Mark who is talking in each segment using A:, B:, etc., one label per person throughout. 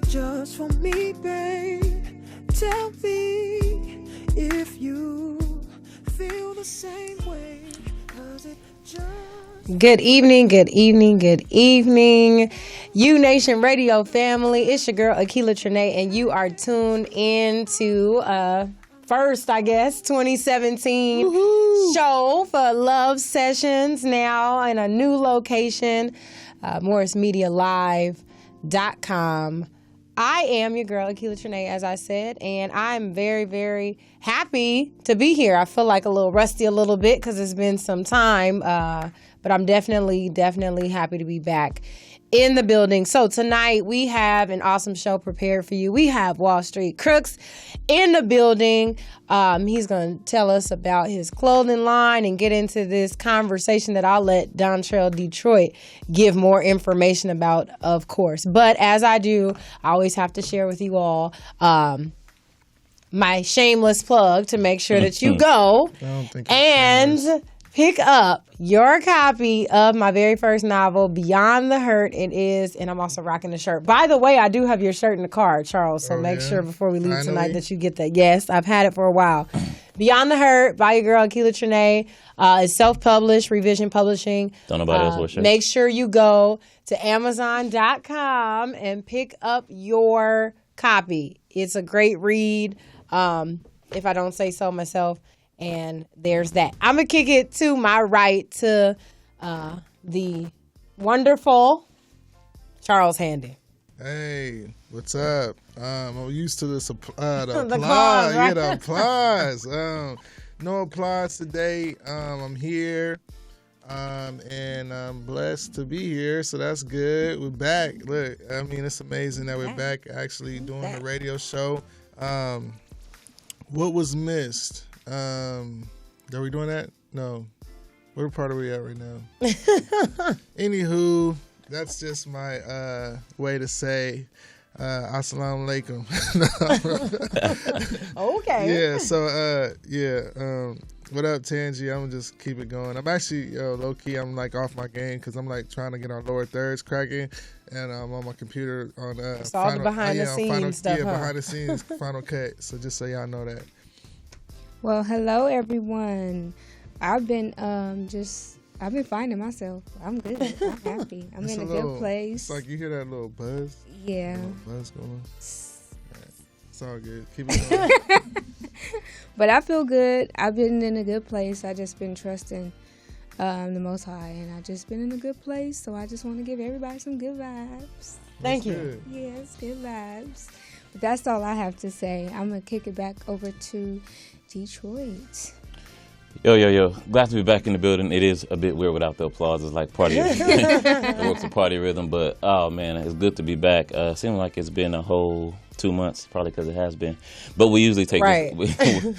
A: just for me, babe? Tell me if you feel the same way, 'cause it just...
B: Good evening, good evening, good evening. You Nation Radio family, it's your girl Akila Trinae, and you are tuned in to first, I guess, 2017 show for Love Sessions, now in a new location, MorrisMediaLive.com. I am your girl Akila Trinae, as I said, and I'm very, very happy to be here. I feel like a little rusty a little bit because it's been some time, but I'm definitely happy to be back in the building. So tonight we have an awesome show prepared for you. We have Wall Street Crooks in the building. He's going to tell us about his clothing line and get into this conversation that I'll let Dontrell Detroit give more information about, of course. But as I do, I always have to share with you all my shameless plug to make sure that you go and pick up your copy of my very first novel, Beyond the Hurt. It is, and I'm also rocking the shirt. By the way, I do have your shirt in the car, Charles, so make sure before we leave tonight that you get that. Yes, I've had it for a while. Beyond the Hurt by your girl, Akila Trinae. It's self-published, Revision Publishing.
C: Don't nobody else wear shirts.
B: Make sure you go to Amazon.com and pick up your copy. It's a great read, if I don't say so myself. And there's that. I'm going to kick it to my right to the wonderful Charles Handy.
D: Hey, what's up? I'm used to this the applause.
B: Applause, right?
D: Yeah, the applause. No applause today. I'm here, and I'm blessed to be here, so that's good. We're back. Look, I mean, it's amazing that we're back actually doing the radio show. What was missed? Are we doing that? No. What part are we at right now? Anywho, that's just my way to say assalamu alaikum.
B: Okay.
D: Yeah, so what up, Tangie? I'm gonna just keep it going. I'm actually low key. I'm like off my game because I'm like trying to get our lower thirds cracking, and I'm on my computer on
B: it's all the behind the scenes stuff.
D: Yeah, behind the scenes Final Cut. So just so y'all know that.
E: Well, hello everyone. I've been I've been finding myself. I'm good. I'm happy. I'm in a good place.
D: It's like you hear that little buzz.
E: Yeah.
D: Little buzz going on. Right. It's all good. Keep it going.
E: But I feel good. I've been in a good place. I just been trusting the Most High, and I just been in a good place. So I just want to give everybody some good vibes.
B: Thank you.
D: Good.
E: Yes, good vibes. But that's all I have to say. I'm gonna kick it back over to Detroit.
C: Yo. Glad to be back in the building. It is a bit weird without the applause. It's like party. It works a party rhythm. But, oh, man, it's good to be back. Seems like it's been a whole 2 months, probably because it has been. But we usually take this.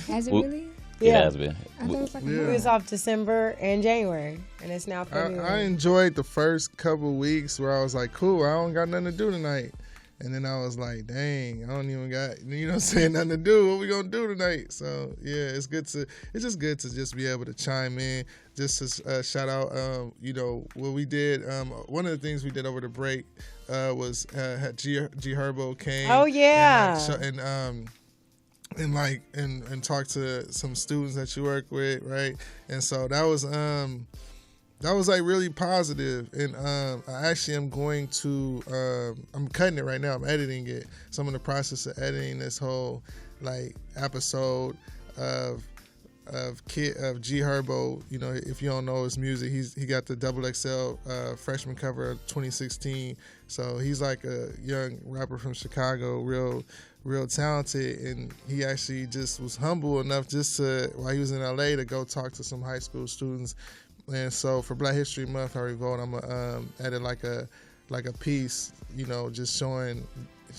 E: Has it really?
C: It has been.
E: I thought it was like
B: We was off December and January, and it's now February.
D: I enjoyed the first couple weeks where I was like, cool, I don't got nothing to do tonight. And then I was like, dang, I don't even got, nothing to do. What we gonna do tonight? So yeah, it's just good to just be able to chime in. Just to shout out, what we did. One of the things we did over the break was had G Herbo came.
B: Oh yeah.
D: And talk to some students that you work with, right? And so that was like really positive, and I actually am going to I'm cutting it right now. I'm editing it, so I'm in the process of editing this whole like episode of G Herbo. If you don't know his music, he got the XXL freshman cover of 2016. So he's like a young rapper from Chicago, real talented, and he actually just was humble enough just to, while he was in LA, to go talk to some high school students. And so for Black History Month, I Revolt, I'm gonna edit like a piece, just showing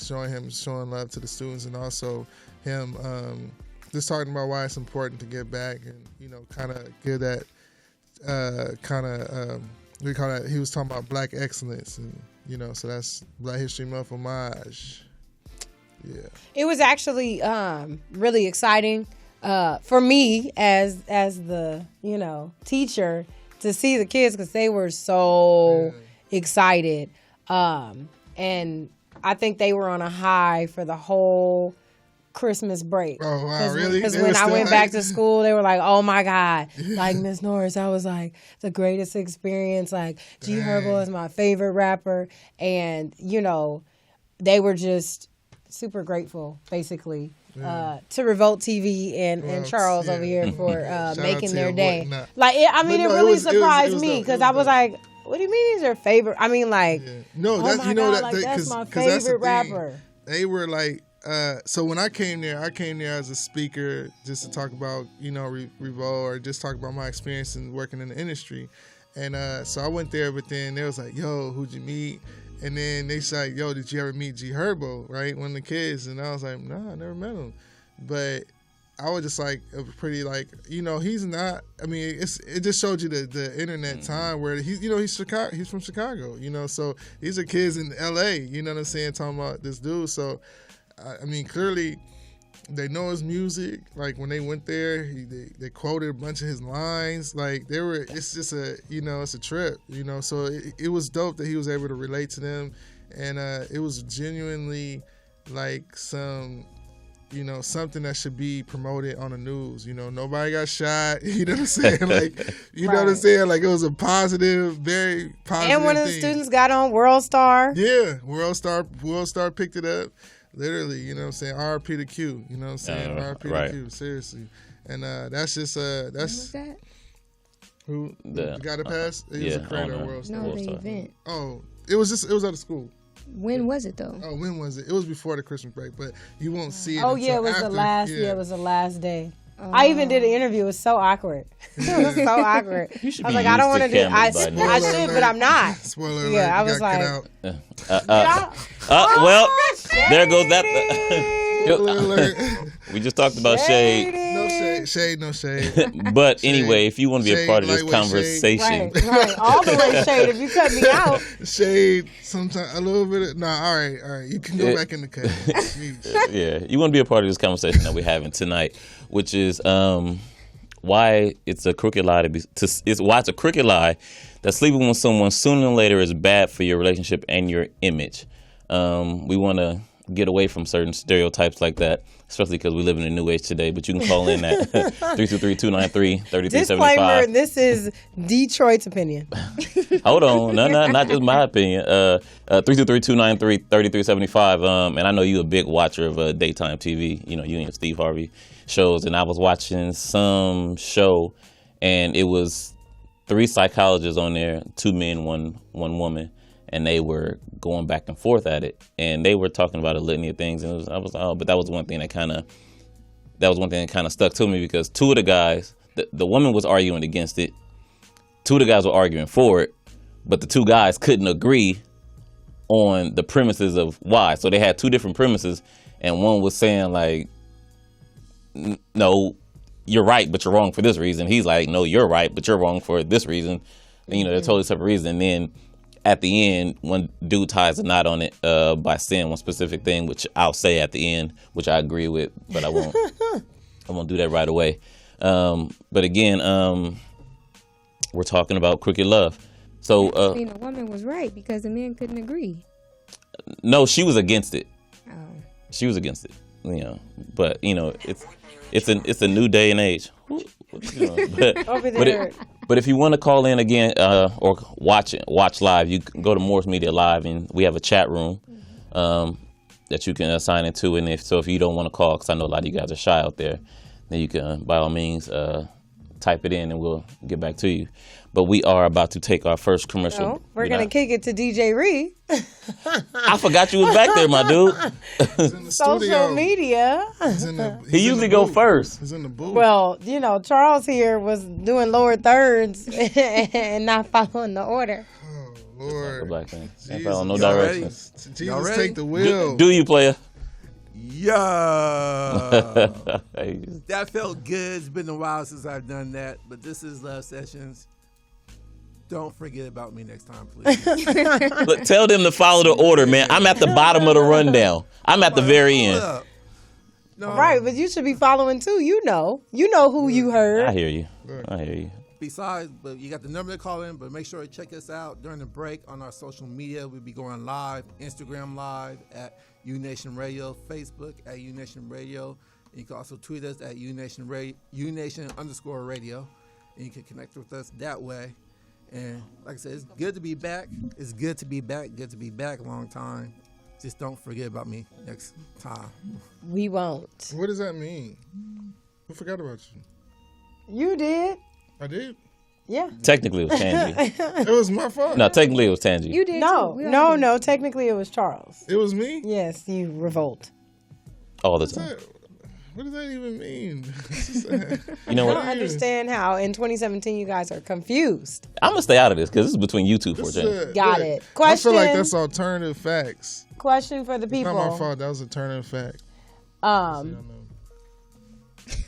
D: love to the students, and also him just talking about why it's important to get back, and kind of give that we call that. He was talking about Black excellence, and so that's Black History Month homage. Yeah,
B: it was actually really exciting for me as the teacher to see the kids, because they were so excited, and I think they were on a high for the whole Christmas break.
D: Oh, wow, really?
B: Because
D: They
B: when
D: were
B: I
D: still
B: went back
D: hyped?
B: to school, they were like, "Oh my God!" Like Miss Norris, that was like the greatest experience. Like G Herbo is my favorite rapper, and they were just super grateful, basically, to Revolt TV and Charles over here for
D: Shout out
B: making
D: to
B: their
D: your
B: day.
D: boy. Nah.
B: Like, it
D: But no,
B: really
D: it was
B: surprised
D: dope.
B: me
D: It
B: because
D: was
B: I was
D: dope.
B: like, "What do you mean he's your favorite?" I mean, like,
D: No,
B: oh
D: that's
B: my God, like, that's my
D: that's the
B: favorite
D: thing.
B: rapper.
D: They were like, so when I came there as a speaker just to talk about, Revolt or just talk about my experience in working in the industry. And so I went there, but then they was like, yo, who'd you meet? And then they said, yo, did you ever meet G Herbo, right? One of the kids. And I was like, nah, I never met him. But I was just like, pretty like, he's not, I mean, it just showed you the internet time where he's Chicago, he's from Chicago, so these are kids in LA, you know what I'm saying, talking about this dude. So, I mean, clearly they know his music. Like when they went there, they quoted a bunch of his lines. Like it's just it's a trip, so it was dope that he was able to relate to them. And it was genuinely like something that should be promoted on the news. Nobody got shot. You know what I'm saying? Like, know what I'm saying? Like, it was a positive, very positive
B: And one of the
D: thing.
B: students got on World Star.
D: Yeah, World Star picked it up. Literally, you know what I'm saying? RP to Q. You know what I'm saying? RP
C: right.
D: to Q. Seriously. And that's just
E: What was that?
D: who got it passed. He was
C: yeah,
D: a creator
C: I
D: of
C: don't
D: World
E: No,
D: Star.
E: the
C: Star.
E: event.
D: Oh, it was at a school.
E: When was it though?
D: Oh, when was it? It was before the Christmas break, but you won't see it.
B: Oh
D: until
B: yeah, it was
D: after.
B: the last. Yeah, it was the last day. I even did an interview. It was so awkward. It was so awkward.
C: You should
B: I was
C: be
B: like, I don't
C: used
B: want
C: to
B: to do. I
C: cameras by now.
B: should, but I'm not.
D: Spoiler alert.
B: Yeah, I
D: you
B: was
D: got
B: like,
D: cut out.
C: Well, there goes that.
D: Spoiler alert.
C: We just talked about shade.
D: No shade.
C: But anyway, if you want to be a
D: Shade,
C: part of this
D: lightweight
C: conversation,
B: Right. All the way shade. If you cut me out,
D: Shade, sometimes a little bit. All right. You can go back in the cut. Jeez.
C: yeah, you want to be a part of this conversation that we're having tonight, which is why it's a crooked lie why it's a crooked lie that sleeping with someone sooner or later is bad for your relationship and your image. We want to get away from certain stereotypes like that, especially because we live in a new age today. But you can call in at 323-293-3375.
B: disclaimer: this is Detroit's opinion.
C: Hold on, no, not just my opinion. 323-293-3375. And I know you're a big watcher of daytime TV. You and Steve Harvey shows. And I was watching some show, and it was 3 psychologists on there, 2 men, one woman, and they were going back and forth at it. And they were talking about a litany of things, and but that was one thing that kind of stuck to me, because 2 of the guys, the woman was arguing against it. 2 of the guys were arguing for it, but the 2 guys couldn't agree on the premises of why. So they had 2 different premises, and one was saying like, no, you're right, but you're wrong for this reason. He's like, no, you're right, but you're wrong for this reason. And, they're totally separate reasons. And then at the end, one dude ties a knot on it by saying one specific thing, which I'll say at the end, which I agree with, but I won't. I won't do that right away. But again, we're talking about crooked love. So
E: The woman was right because the men couldn't agree.
C: no, she was against it.
E: Oh.
C: She was against it. But it's a new day and age.
B: Over there.
C: But if you want to call in again or watch live, you can go to Morris Media Live, and we have a chat room that you can sign into. And if you don't want to call, because I know a lot of you guys are shy out there, then you can by all means type it in, and we'll get back to you. But we are about to take our first commercial.
B: No, we're going to kick it to DJ Ree.
C: I forgot you was back there, my dude.
D: He's in the
B: Social
D: studio.
B: media.
C: He usually go first.
D: He's in the booth.
B: Well, Charles here was doing lower thirds and not following the order.
D: Oh, Lord.
C: Black man.
D: Jesus.
C: Ain't follow no
F: Y'all
C: directions.
D: Jesus,
F: Y'all ready?
D: take the wheel.
C: Do you, player?
F: Yeah.
C: Hey,
F: That felt good. It's been a while since I've done that, but this is Love Sessions. Don't forget about me next time, please.
C: look, tell them to follow the order, man. I'm at the bottom of the rundown. I'm at the very
F: Hold
C: end.
F: up. No.
B: Right, but you should be following too. You know who you
C: I
B: heard.
C: hear you. I hear you.
F: but you got the number to call in, but make sure to check us out during the break on our social media. We'll be going live, Instagram live at UNation Radio, Facebook at UNation Radio. And you can also tweet us at UNation_radio. And you can connect with us that way. And like I said, it's good to be back. It's good to be back. Good to be back a long time. Just don't forget about me next time.
B: We won't.
D: What does that mean? Who forgot about you?
B: You did.
D: I did.
B: Yeah.
C: Technically, it was Tangie.
D: It was my fault.
C: No, technically, it was Tangie.
E: You did.
B: No,
E: too. We all did.
B: no. Technically, it was Charles.
D: It was me?
B: Yes, you revolt.
C: All the
D: What's
C: time.
D: that? What does that even mean?
C: You know
B: I
C: what?
B: don't understand how in 2017 you guys are confused.
C: I'm gonna stay out of this because this is between you two for a
D: This
C: change.
D: is
B: Got
D: look,
B: it.
D: I feel like
B: Question.
D: that's alternative facts.
B: Question for the
D: It's not my
B: people.
D: fault. That was alternative fact.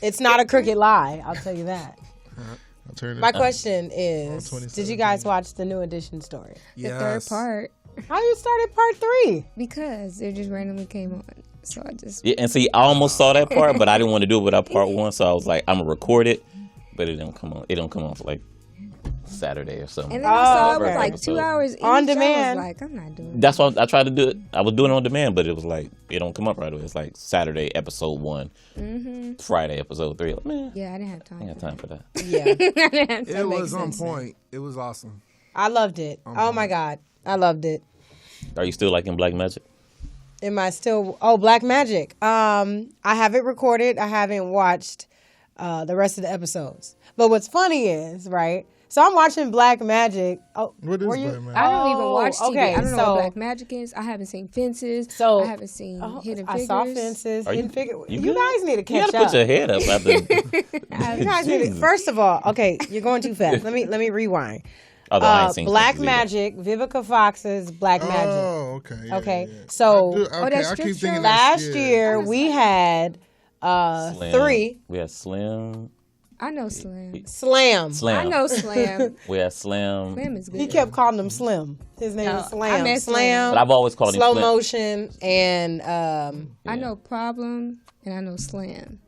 B: It's not a crooked lie. I'll tell you that.
D: Alternative
B: My
D: fact.
B: question is,
D: 2017.
B: did you guys watch the New Edition story?
E: The third part
B: How you started part 3?
E: because it just randomly came on. So I just
C: Yeah, and see, I almost saw that part, but I didn't want to do it without part 1, so I was like, I'm gonna record it, but it don't come on. It don't come on for like Saturday or something.
E: and then I saw it was
B: okay.
E: like 2 hours each.
B: On
E: I
B: demand.
E: was like, I'm not doing.
C: That's why I tried to do it. I was doing it on demand, but it was like it don't come up right away. It's like Saturday episode 1, Friday episode 3. Like, man,
E: Yeah, I didn't have time.
C: I ain't got time for that.
B: Yeah.
E: I didn't have time.
F: It
B: makes
F: was on
B: sense.
F: point. It was awesome.
B: I loved it. Oh my God. I loved it.
C: Are you still liking Black Magic?
B: Am I still? Oh, Black Magic. I have it recorded. I haven't watched the rest of the episodes. But what's funny is, right? So I'm watching Black Magic. Oh,
D: What is
B: were you?
D: Black Magic?
E: I don't even watch TV.
B: okay,
E: I don't know
B: so-
E: what Black Magic is. I haven't seen Fences.
B: So
E: I haven't seen Hidden
B: I
E: Figures.
B: saw Fences.
C: Are
B: Hidden Figure. You
C: good?
B: guys need to
C: You
B: catch
C: gotta
B: up.
C: put your head up after.
B: You guys need to, first of all, okay, you're going too fast. Let me rewind.
C: Although I ain't seen
B: Black
C: Fences either.
B: Magic, Vivica Fox's Black Magic.
D: Oh, okay. Yeah,
B: Okay,
D: yeah, yeah.
B: so
D: Okay,
E: that's
D: I
E: strip
D: keep thinking
E: show?
D: that's-
B: last
D: yeah.
B: year we had
C: Slim.
B: 3
C: We had Slim.
E: I know Slam.
B: Slam.
C: Slam.
E: I know Slam.
C: We had Slim.
E: Slam is good.
B: He kept calling him Slim. His name
E: No,
B: is
E: I
B: Slam.
E: meant
B: Slam.
C: But I've always called him
B: Slow
C: Slim.
B: Motion and
E: I know Problem and I know Slam.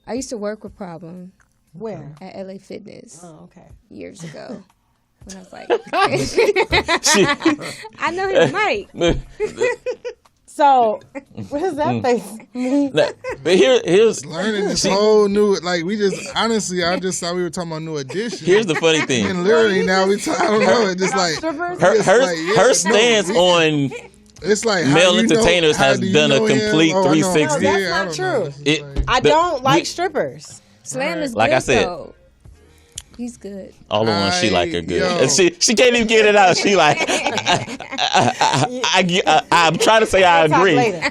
E: I used to work with Problem
B: where?
E: at LA Fitness
B: Oh, okay.
E: years ago. When I was like,
C: She-
E: I know his mic.
B: So, what does that face mean?
C: but here's
D: Learning this whole new, like, we just, honestly, I just thought we were talking about New Edition.
C: here's the funny thing.
D: And literally now I don't know, it's just like,
B: Strippers?
C: Her stance on
D: it's like how
C: male
D: you know-
C: entertainers
D: how
C: has
D: do you
C: done a
D: know him?
C: complete
D: Oh, I know.
C: 360.
B: No, that's
D: Yeah,
B: not
D: I don't know.
B: true.
D: It's just
C: It-
D: like-
B: I
C: The-
B: don't like
C: we-
B: strippers.
E: Slam is
C: Like
E: good
C: I said.
E: though. He's good.
C: all the ones she like are good.
D: Yo.
C: And she can't even get it out. She like, I'm trying to say I
B: We'll talk
C: agree.
B: later.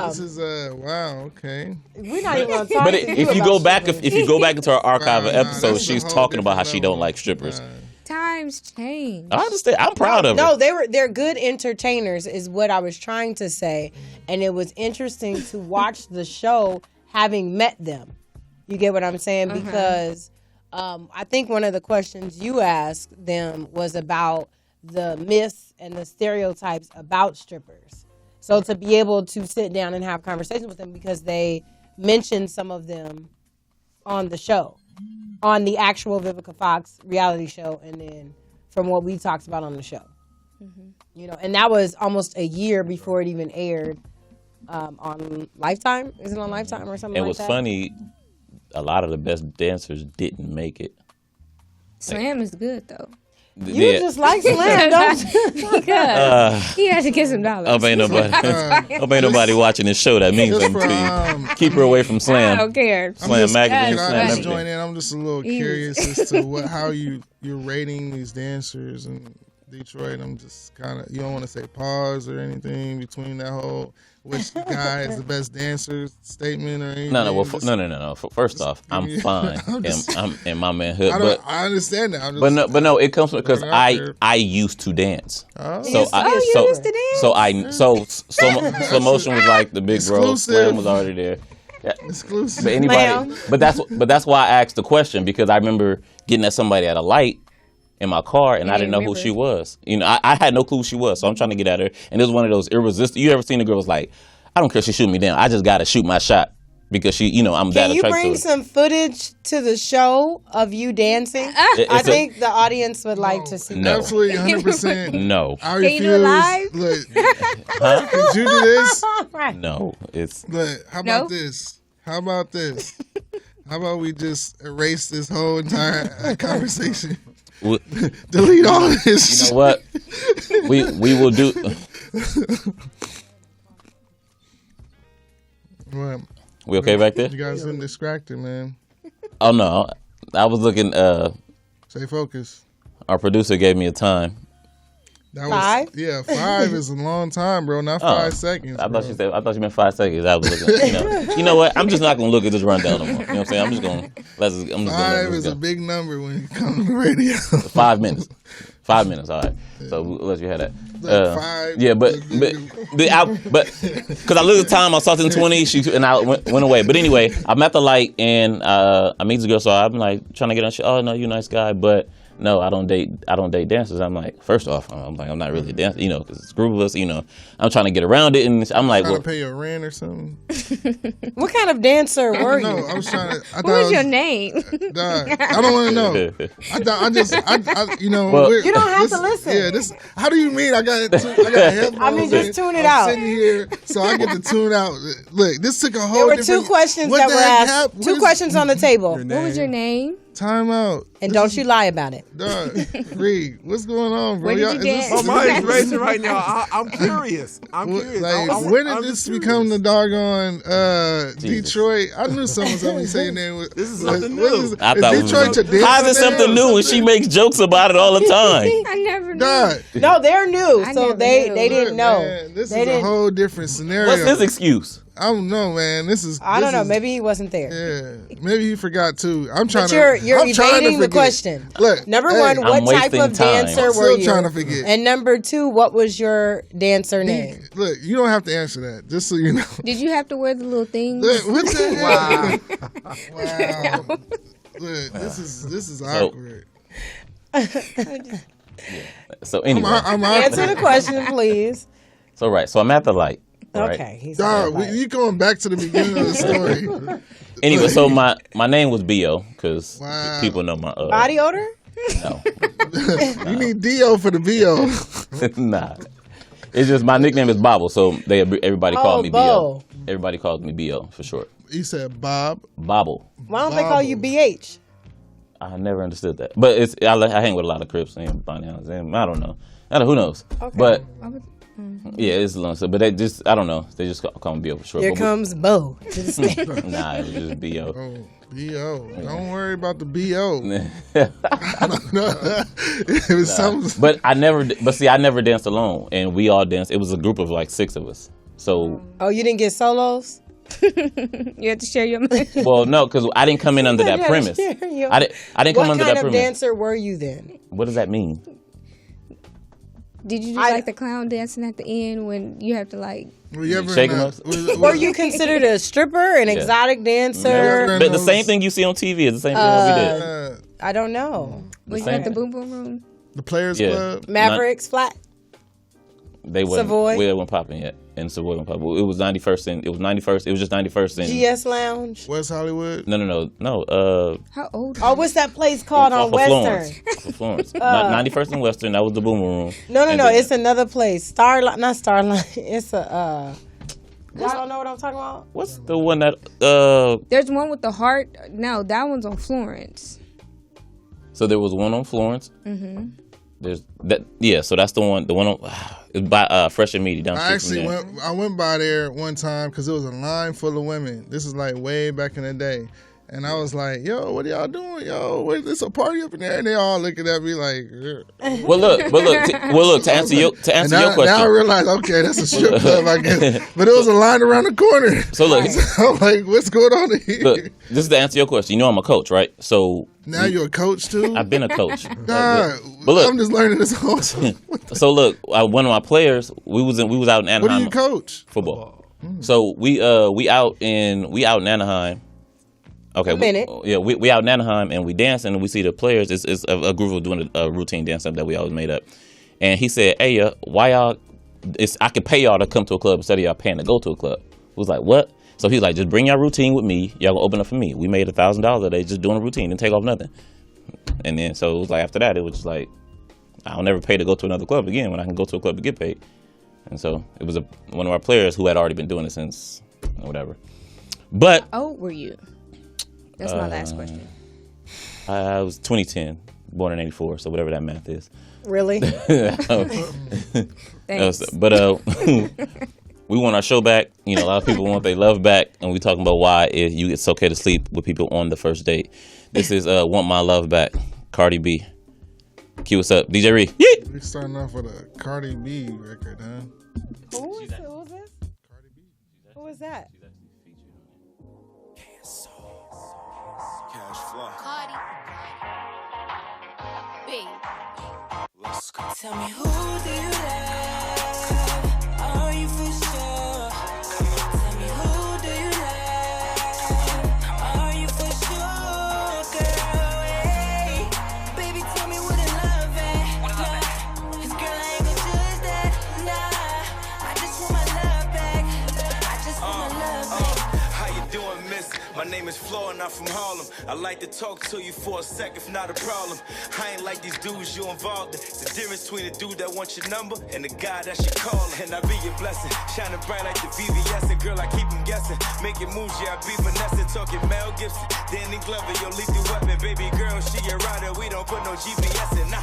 D: This is wow, okay.
B: We're not even going to talk
C: But
B: to you
C: if you
B: about
C: go back,
B: strippers.
C: if you go back into our archive of
D: Nah,
C: episodes,
D: that's a
C: she's
D: whole
C: talking about how
D: different
C: she don't
D: level.
C: like strippers.
E: Times change.
C: I understand. I'm proud of her.
B: No, they're good entertainers is what I was trying to say. And it was interesting to watch the show having met them. You get what I'm saying? Because I think one of the questions you asked them was about the myths and the stereotypes about strippers. So to be able to sit down and have conversations with them because they mentioned some of them on the show, on the actual Vivica Fox reality show, and then from what we talked about on the show. You know, and that was almost a year before it even aired on Lifetime. Is it on Lifetime or something
C: And
B: like
C: what's
B: that?
C: funny, a lot of the best dancers didn't make it.
E: Slam is good though.
B: You just like Slam, don't you?
E: Because he had to get some dollars.
C: Hope ain't nobody watching this show that means
D: Just
C: something
D: for,
C: to you. Keep her away from
E: I
C: Slam.
E: don't care.
C: Slam magazine,
D: Can I
C: Slam
D: just join
C: everything.
D: in? I'm just a little
E: He was-
D: curious as to how you're rating these dancers in Detroit. I'm just kind of, you don't want to say pause or anything between that whole which guy is the best dancer statement or anything.
C: No. Well,
D: Just-
C: no. First off, I'm
D: me-
C: fine.
D: I'm just-
C: I'm in my manhood,
D: I understand that. I'm just,
C: but no, it comes because
D: Put it out there.
C: I used to dance.
D: Oh.
C: So
B: you used to dance?
C: So slow motion was like the big bro.
D: Exclusive.
C: Slam was already there. Yeah.
D: exclusive.
C: But anybody,
B: Ma'am.
C: but that's why I asked the question, because I remember getting at somebody at a light in my car and I didn't know who
E: remember.
C: she was. You know, I had no clue who she was, so I'm trying to get at her. And it was one of those irresistible. You ever seen a girl was like, I don't care if she shoot me down. I just got to shoot my shot. because she, you know, I'm that
B: Can you
C: attracted
B: bring
C: to her.
B: some footage to the show of you dancing? I think the audience would like to see.
C: No.
D: Absolutely, 100%.
C: No.
D: I
E: Can
D: refuse.
E: you do it live?
D: Look, could you do this?
C: No, it's
D: Look, how
E: No?
D: about this? How about this? How about we just erase this whole entire conversation?
C: you
D: Delete all of this.
C: know what? We will do.
D: Well,
C: We okay back there?
D: you guys been distracted, man.
C: Oh no, I was looking.
D: Stay focused.
C: Our producer gave me a time.
D: That was,
B: 5?
D: Yeah, 5 is a long time, bro. Not 5 seconds.
C: I
D: bro.
C: thought you meant 5 seconds. I was looking. You know what? I'm just not gonna look at this rundown no more. You know what I'm saying? I'm just gonna let
D: 5
C: this
D: is
C: go.
D: a big number when it comes to radio.
C: 5 minutes. 5 minutes. All right. So we'll let you have that.
D: Look, 5.
C: Yeah, but because I looked at the time, I saw it in 20, and I went away. But anyway, I'm at the light and I meet this girl, so I'm like trying to get on. Oh no, you nice guy, but no, I don't date dancers. I'm like, first off, I'm not really a dancer, you know, because it's a group of us, you know. I'm trying to get around it, and I'm like,
D: Trying
C: well,
D: to pay your rent or something?
B: What kind of dancer were
D: No,
B: you?
D: I was trying to. I
E: What
D: thought
E: was
D: it
E: your name?
D: Dog, I don't want to know. I you know.
C: Well,
B: You don't have to listen.
D: Yeah, this. How do you mean? I got headphones.
B: I mean, just tune it
D: I'm
B: out.
D: Sitting here, so I get to tune out. Look, this took a whole.
B: There were
D: different,
B: 2 questions
D: what
B: that
D: the
B: were
D: heck
B: asked.
D: happened?
B: 2 questions on the table.
E: What was your name?
D: Time out.
B: And don't you lie about it.
D: Dog, Reed, what's going on, bro?
E: Where did
D: Y'all-
E: you
D: is
E: dance?
D: this-
F: My mind's racing right now. I'm curious. I'm curious.
D: Like, when did
F: I'm
D: this
F: curious.
D: become the doggone
C: Jesus.
D: Detroit? I knew someone was going to say your name.
F: This is something
D: what
F: new.
D: Is,
C: I
D: is
C: thought it was-
D: Detroit your dance?
C: how's it something new? And she makes jokes about it all the time.
E: I never knew.
D: God,
B: No, they're new,
E: I
B: so
E: never
B: they
E: knew.
B: didn't
D: look,
B: know.
D: man, this
B: They
D: is a
B: didn't-
D: whole different scenario.
C: What's his excuse?
D: I don't know, man. This is.
B: I don't
D: this
B: know.
D: is-
B: Maybe he wasn't there.
D: Yeah, maybe he forgot too. I'm trying
B: But
D: to.
B: you're
D: I'm trying to
B: evading the
D: forget.
B: question.
D: Look,
B: Number
D: hey,
B: 1,
C: I'm
B: what type
C: wasting
B: of
C: time.
B: dancer
D: I'm
B: were
D: still
B: you?
D: trying to forget.
B: And number 2, what was your dancer name?
D: Look, you don't have to answer that. Just so you know.
E: Did you have to wear the little things?
D: Look, what the
F: Wow.
D: hell? Wow. Look, this is awkward.
C: So anyway,
D: I'm
B: Answer
D: awkward.
B: the question, please.
C: so I'm at the light. Right?
B: Okay. He's
D: Dog,
B: right.
D: you going back to the beginning of the story.
C: Anyway, so my name was Bo because
D: Wow.
C: people know my
B: Body odor?
C: No,
D: You need Dio for the BO.
C: nah. It's just my nickname is Bobble, so everybody called me
B: Bo.
C: Bo. Everybody calls me Bo for short.
D: You said Bob.
C: Bobble.
B: Why don't they call you BH?
C: I never understood that, but I hang with a lot of Crips and Bonnies, and I don't know. Who knows?
B: Okay.
C: But
E: I would-
C: yeah, it's long. But they just I don't know. They just call me Bo for short.
B: Here
C: But
B: comes Bo to the stage.
C: nah, it was just Bo.
D: Oh, BO. Don't worry about the BO. I don't know. It was something.
C: But I never danced alone, and we all danced. It was a group of like 6 of us. So,
B: Oh, you didn't get solos?
E: You have to share your money.
C: well, no, because I didn't come in under that
B: Yeah,
C: premise.
B: sure, you-
C: I didn't come
B: What
C: under
B: kind
C: that
B: of
C: premise.
B: dancer were you then?
C: What does that mean?
E: Did you do
B: I-
E: like the clown dancing at the end when you have to like?
D: Were you ever
C: Shake
D: in
C: 'em
D: a-
C: up.
B: Were you considered a stripper, an exotic dancer?
D: Never.
C: But the same thing you see on TV is the same thing that we did.
B: I don't know.
E: Was you
C: same
E: at the
C: thing.
E: Boom Boom Room?
D: The Players
C: Yeah.
D: Club?
B: Mavericks, flat.
C: They wasn't.
B: Savoy?
C: We weren't popping yet, and Savoy wasn't popping. It was 91st, and it was 91st. It was just 91st, and
B: GS Lounge.
D: West Hollywood?
C: no.
E: How old?
B: Oh, what's that place called on
C: Off of
B: Western?
C: Florence. Off of Florence. 91st and Western. That was the Boomer Room.
B: No,
C: And
B: no,
C: then-
B: it's another place. Starlight, not Starlight. It's a. Y'all don't know what I'm talking about?
C: What's the one that?
E: There's one with the heart. No, that one's on Florence.
C: So there was one on Florence. Mm-hmm. There's that. Yeah. So that's the one. The one on. It's by Fresh and Meaty down the
D: I
C: street
D: actually
C: from there.
D: I went by there one time because it was a line full of women. This is like way back in the day. And I was like, yo, what are y'all doing? Yo, what, there's a party up in there. And they all looking at me like, ugh.
C: Well, look. To answer your
D: And now,
C: question.
D: now I realize, okay, that's a strip club, I guess. But it was a line around the corner.
C: So look,
D: I'm like, what's going on here?
C: look. This is to answer your question. You know I'm a coach, right? So
D: Now you're a coach too?
C: I've been a coach.
D: God,
C: But look.
D: I'm just learning this whole time.
C: So look, one of my players, we was out in Anaheim.
D: What do you coach?
C: Football. So we out in Anaheim. Okay, we out in Anaheim and we dance and we see the players. It's a group of doing a routine dance up that we always made up. And he said, "Hey, why y'all? I could pay y'all to come to a club instead of y'all paying to go to a club." I was like, "What?" So he's like, just bring your routine with me. Y'all gonna open up for me. We made $1,000 a day just doing a routine and take off nothing. And then so it was like after that, it was just like, I'll never pay to go to another club again when I can go to a club to get paid. And so it was one of our players who had already been doing it since whatever. But
E: How old were you? That's my last question.
C: I was 2010, born in 84, so whatever that math is.
B: Really?
E: Thanks.
C: But we want our show back. You know, a lot of people want their love back, and we talking about why it's okay to sleep with people on the first date. This is Want My Love Back, Cardi B. Q, what's up? DJ Ree. Yeet!
D: We starting off with a Cardi B record, huh?
B: Who is this?
D: Cardi B.
B: Who is that?
A: Cash flow.
G: Cardi. B.
A: Let's go.
H: Tell me who do you love? Are you for sure? Tell me who do you love? Are you for sure, girl? Hey, baby, tell me what I love at. Nah, 'cause girl, I ain't gon' judge that. Nah, I just want my love back. I just want my love back.
A: How you doing, miss? My name is Flo and I'm from Harlem. I like to talk to you for a sec if not a problem. I ain't like these dudes you involved in. It's the difference between a dude that wants your number and the guy that you calling. And I be your blessing, shining bright like the VVS. And girl, I keep them guessing. Making moves, yeah, I be Vanessa. Talking Mel Gibson, Danny Glover, your lethal weapon. Baby girl, she a rider, we don't put no GPS in. Nah.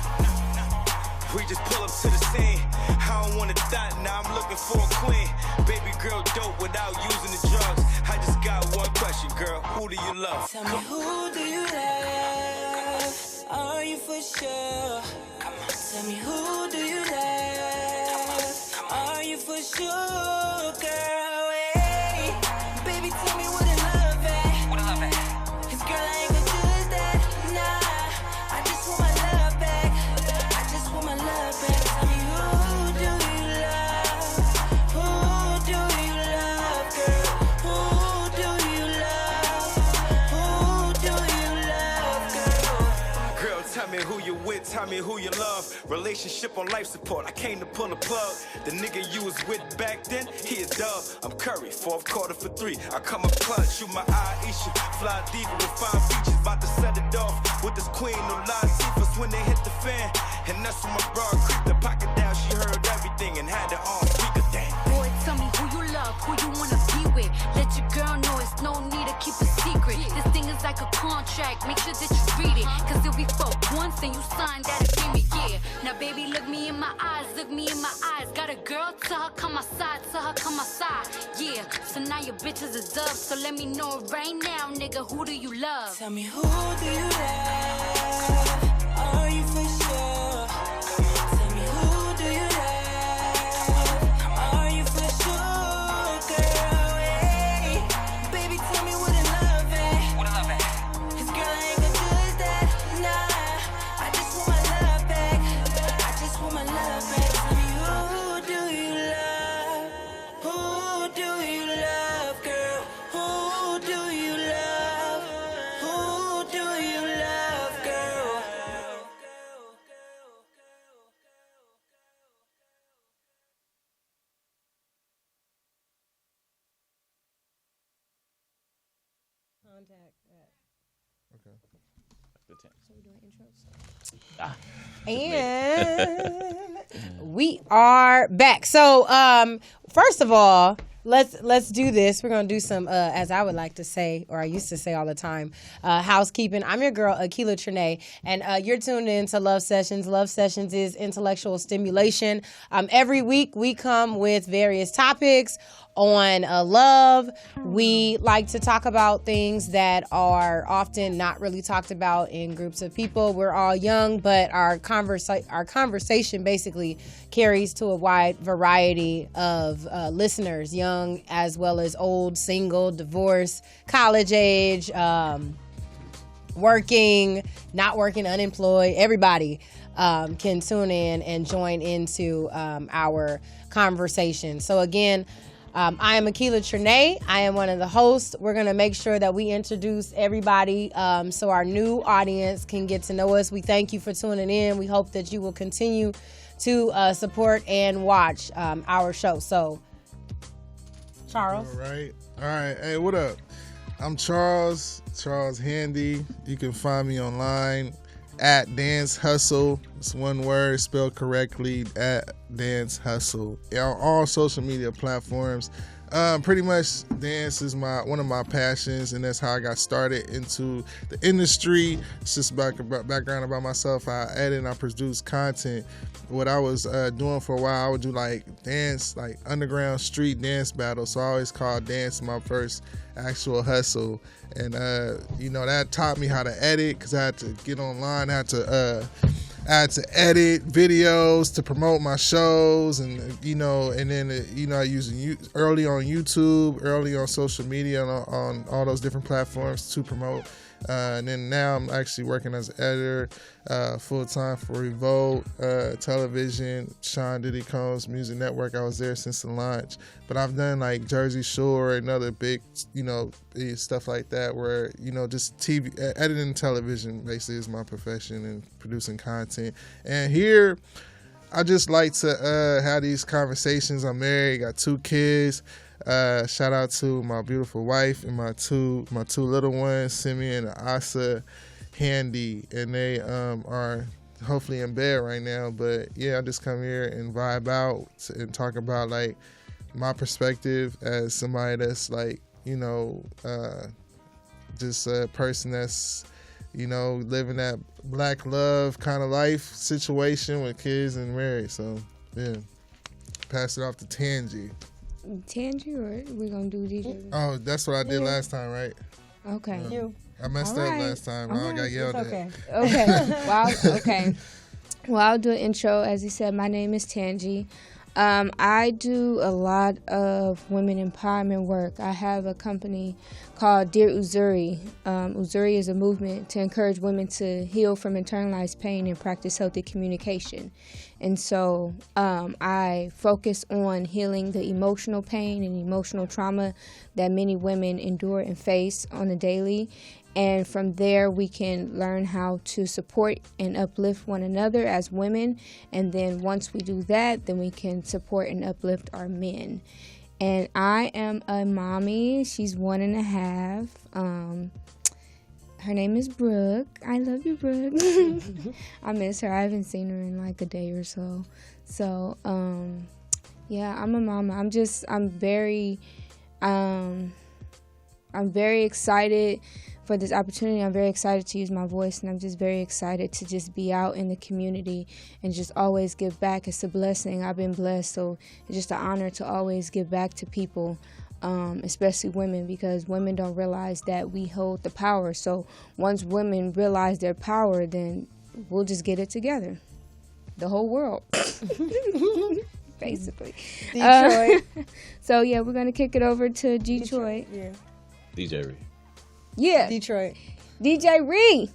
A: We just pull up to the scene. I don't want a thought, now I'm looking for a queen. Baby girl dope without using the drugs. I just got one question, girl. Who do you love?
H: Tell me who do you love? Are you for sure? Tell me who do you love? Are you for sure, girl? Hey, baby, tell me what I love at. 'Cause girl, I ain't gon' judge that. Nah, I just want my love back. I just want my love back. Tell me who do you love? Who do you love, girl? Who do you love? Who do you love, girl?
A: Girl, tell me who you with, tell me who you love. Relationship on life support, I came to pull a plug. The nigga you was with back then, he a dub. I'm Curry, fourth quarter for 3. I come up clutch, shoot my eye, issue. Fly deeper with fine features, about to set it off. With this queen, no lie, teethers when they hit the fan. And that's when my bra creeped the pocket down, she heard everything and had it on speaker, damn.
G: Boy, tell me who you love, who you wanna be with. Let your girl know it's no need to keep a secret. This thing is like a contract, make sure that you read it. 'Cause if we fuck once and you sign that agreement, yeah. Now baby, look me in my eyes, look me in my eyes. Got a girl, tell her come outside, tell her come outside. Yeah, so now your bitches is up, so let me know right now, nigga, who do you love?
H: Tell me who do you love? Are you for sure? Tell me who do you love? Are you for sure, girl? Hey, baby, tell me what I love at. 'Cause girl, I ain't gon' judge that. Nah, I just want my love back. I just want my love back. Tell me who do you love? Who do you love, girl? Who do you love? Who do you love, girl?
B: And we are back. So, first of all, let's do this. We're gonna do some, as I would like to say, or I used to say all the time, housekeeping. I'm your girl, Akila Trinae, and you're tuned in to Love Sessions. Love Sessions is intellectual stimulation. Every week we come with various topics on love. We like to talk about things that are often not really talked about in groups of people. We're all young, but our conversation basically carries to a wide variety of listeners, young as well as old, single, divorced, college age, working, not working, unemployed. Everybody can tune in and join into our conversation. So again, I am Akila Trinae. I am one of the hosts. We're going to make sure that we introduce everybody so our new audience can get to know us. We thank you for tuning in. We hope that you will continue to support and watch our show. So Charles.
D: All right. Hey, what up? I'm Charles Handy. You can find me online at Dance Hustle. It's one word spelled correctly, at Dance Hustle. On all social media platforms. Pretty much dance is one of my passions, and that's how I got started into the industry. It's just background about myself. I edit and I produce content. What I was doing for a while, I would do like dance, like underground street dance battles. So I always called dance my first actual hustle. And, that taught me how to edit, because I had to get online. I had to edit videos to promote my shows, and then I using early on YouTube, early on social media, on all those different platforms to promote. And then now I'm actually working as an editor full time for Revolt Television, Sean Diddy Combs Music Network. I was there since the launch, but I've done like Jersey Shore and other big, stuff like that, where just TV editing television basically is my profession, and producing content. And here, I just like to have these conversations. I'm married, got 2 kids. Shout out to my beautiful wife and my two little ones, Simeon and Asa Handy, and they are hopefully in bed right now. But yeah, I just come here and vibe out and talk about like my perspective as somebody that's like just a person that's living that black love kind of life situation with kids and married. So yeah, pass it off to Tangie.
E: Tangie, or we gonna do DJ?
D: Oh, that's what I did last time, right?
E: Okay.
D: I messed up last time. I got yelled at.
E: Okay. Well, I'll do an intro. As he said, my name is Tangie. I do a lot of women empowerment work. I have a company called Dear Uzuri. Uzuri is a movement to encourage women to heal from internalized pain and practice healthy communication. And so I focus on healing the emotional pain and emotional trauma that many women endure and face on a daily. And from there, we can learn how to support and uplift one another as women. And then once we do that, then we can support and uplift our men. And I am a mommy. She's 1.5. Her name is Brooke. I love you, Brooke. I miss her. I haven't seen her in like a day or so. So, yeah, I'm a mama. I'm very excited for this opportunity. I'm very excited to use my voice, and I'm just very excited to just be out in the community and just always give back. It's a blessing. I've been blessed, so it's just an honor to always give back to people, especially women, because women don't realize that we hold the power. So once women realize their power, then we'll just get it together. The whole world. Basically.
B: Detroit.
E: So yeah, we're going to kick it over to Detroit.
B: Yeah.
C: DJ Ree.
E: Yeah.
B: Detroit.
E: DJ Ree.